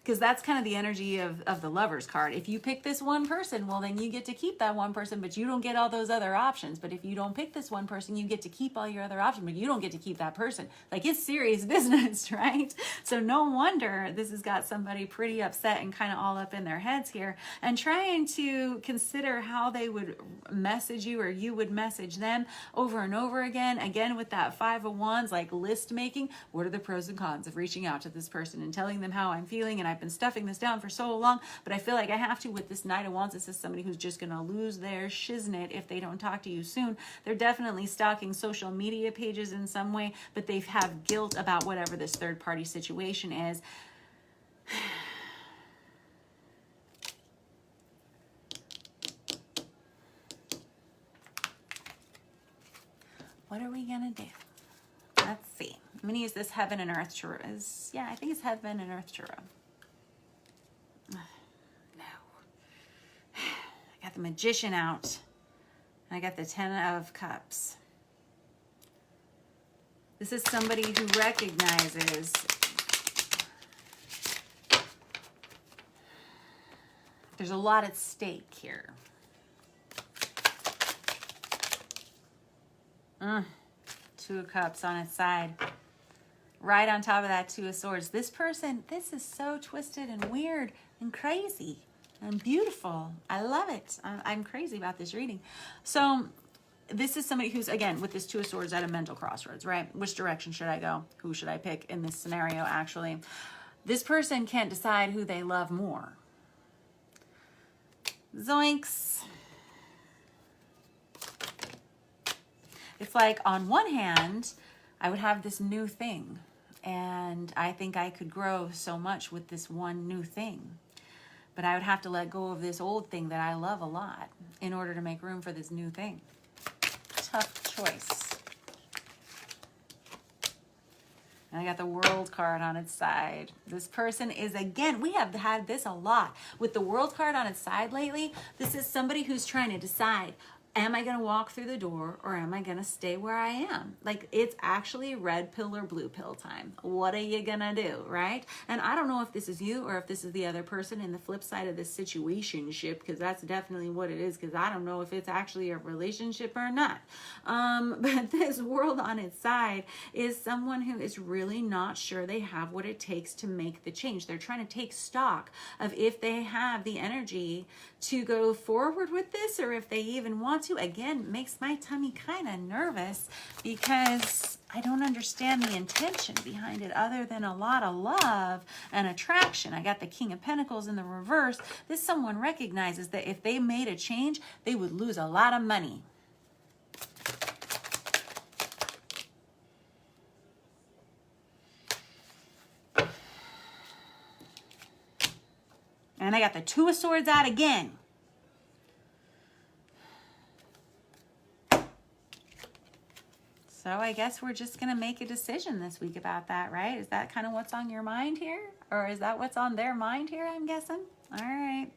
because that's kind of the energy of the Lovers card. If you pick this one person, well, then you get to keep that one person, but you don't get all those other options. But if you don't pick this one person, you get to keep all your other options, but you don't get to keep that person. Like, it's serious business, right? So no wonder this has got somebody pretty upset and kind of all up in their heads here, and trying to consider how they would message you or you would message them over and over again with that Five of Wands, like list making. What are the pros and cons of reaching out to this person and telling them how I'm feeling? And I've been stuffing this down for so long, but I feel like I have to with this Knight of Wands. This is somebody who's just going to lose their shiznit if they don't talk to you soon. They're definitely stalking social media pages in some way, but they have guilt about whatever this third party situation is. What are we going to do? Let's see. I'm going to use this Heaven and Earth Tarot. Yeah, I think it's Heaven and Earth Tarot. No. I got the Magician out. And I got the Ten of Cups. This is somebody who recognizes there's a lot at stake here. Two of Cups on its side. Right on top of that Two of Swords. This person, this is so twisted and weird and crazy and beautiful. I love it. I'm crazy about this reading. So this is somebody who's, again, with this Two of Swords at a mental crossroads, right? Which direction should I go? Who should I pick in this scenario, actually? This person can't decide who they love more. Zoinks. It's like, on one hand, I would have this new thing, and I think I could grow so much with this one new thing. But I would have to let go of this old thing that I love a lot in order to make room for this new thing. Tough choice. And I got the World card on its side. This person is, again, we have had this a lot. With the World card on its side lately, this is somebody who's trying to decide, am I going to walk through the door or am I going to stay where I am? Like, it's actually red pill or blue pill time. What are you going to do, right? And I don't know if this is you or if this is the other person in the flip side of this situationship, because that's definitely what it is, because I don't know if it's actually a relationship or not. But this World on its side is someone who is really not sure they have what it takes to make the change. They're trying to take stock of if they have the energy to go forward with this or if they even want to. Again, makes my tummy kind of nervous because I don't understand the intention behind it other than a lot of love and attraction. I got the King of Pentacles in the reverse. This someone recognizes that if they made a change, they would lose a lot of money. And I got the Two of Swords out again. So I guess we're just going to make a decision this week about that, right? Is that kind of what's on your mind here? Or is that what's on their mind here, I'm guessing? All right.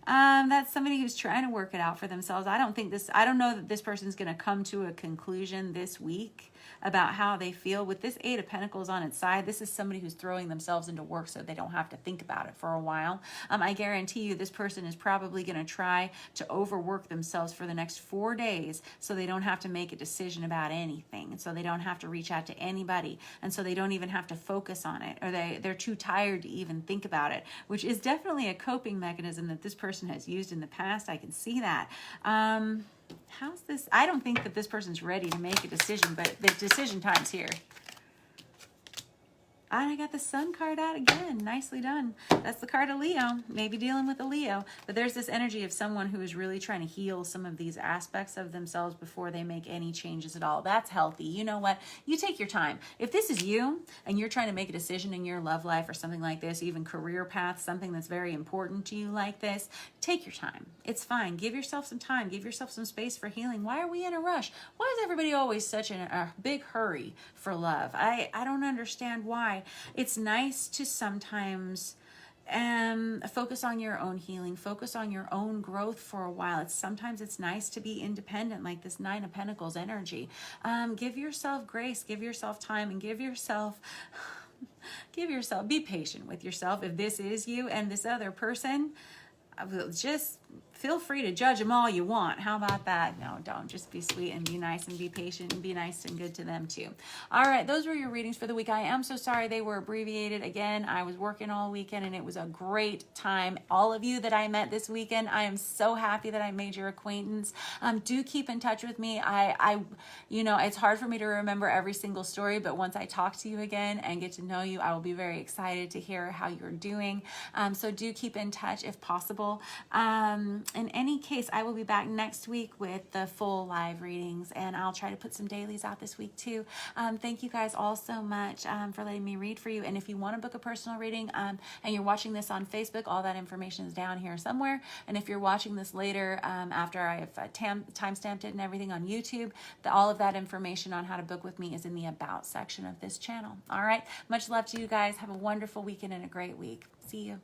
That's somebody who's trying to work it out for themselves. I don't know that this person's going to come to a conclusion this week about how they feel. With this Eight of Pentacles on its side, this is somebody who's throwing themselves into work so they don't have to think about it for a while. I guarantee you this person is probably going to try to overwork themselves for the next 4 days so they don't have to make a decision about anything, and so they don't have to reach out to anybody, and so they don't even have to focus on it, or they're too tired to even think about it, which is definitely a coping mechanism that this person has used in the past. I can see that. How's this? I don't think that this person's ready to make a decision, but the decision time's here. And I got the Sun card out again. Nicely done. That's the card of Leo. Maybe dealing with a Leo. But there's this energy of someone who is really trying to heal some of these aspects of themselves before they make any changes at all. That's healthy. You know what? You take your time. If this is you and you're trying to make a decision in your love life or something like this, even career path, something that's very important to you like this, take your time. It's fine. Give yourself some time. Give yourself some space for healing. Why are we in a rush? Why is everybody always such in a big hurry for love? I don't understand why. It's nice to sometimes focus on your own healing, focus on your own growth for a while. Sometimes it's nice to be independent, like this Nine of Pentacles energy. Give yourself grace, give yourself time, and give yourself, be patient with yourself. If this is you and this other person, just feel free to judge them all you want. How about that? No, don't. Just be sweet and be nice and be patient and be nice and good to them too. All right, those were your readings for the week. I am so sorry they were abbreviated. Again, I was working all weekend and it was a great time. All of you that I met this weekend, I am so happy that I made your acquaintance. Do keep in touch with me. You know, it's hard for me to remember every single story, but once I talk to you again and get to know you, I will be very excited to hear how you're doing. So do keep in touch if possible. In any case, I will be back next week with the full live readings, and I'll try to put some dailies out this week too. Thank you guys all so much for letting me read for you. And if you want to book a personal reading and you're watching this on Facebook, all that information is down here somewhere. And if you're watching this later after I have time-stamped it and everything on YouTube, all of that information on how to book with me is in the About section of this channel. All right. Much love to you guys. Have a wonderful weekend and a great week. See you.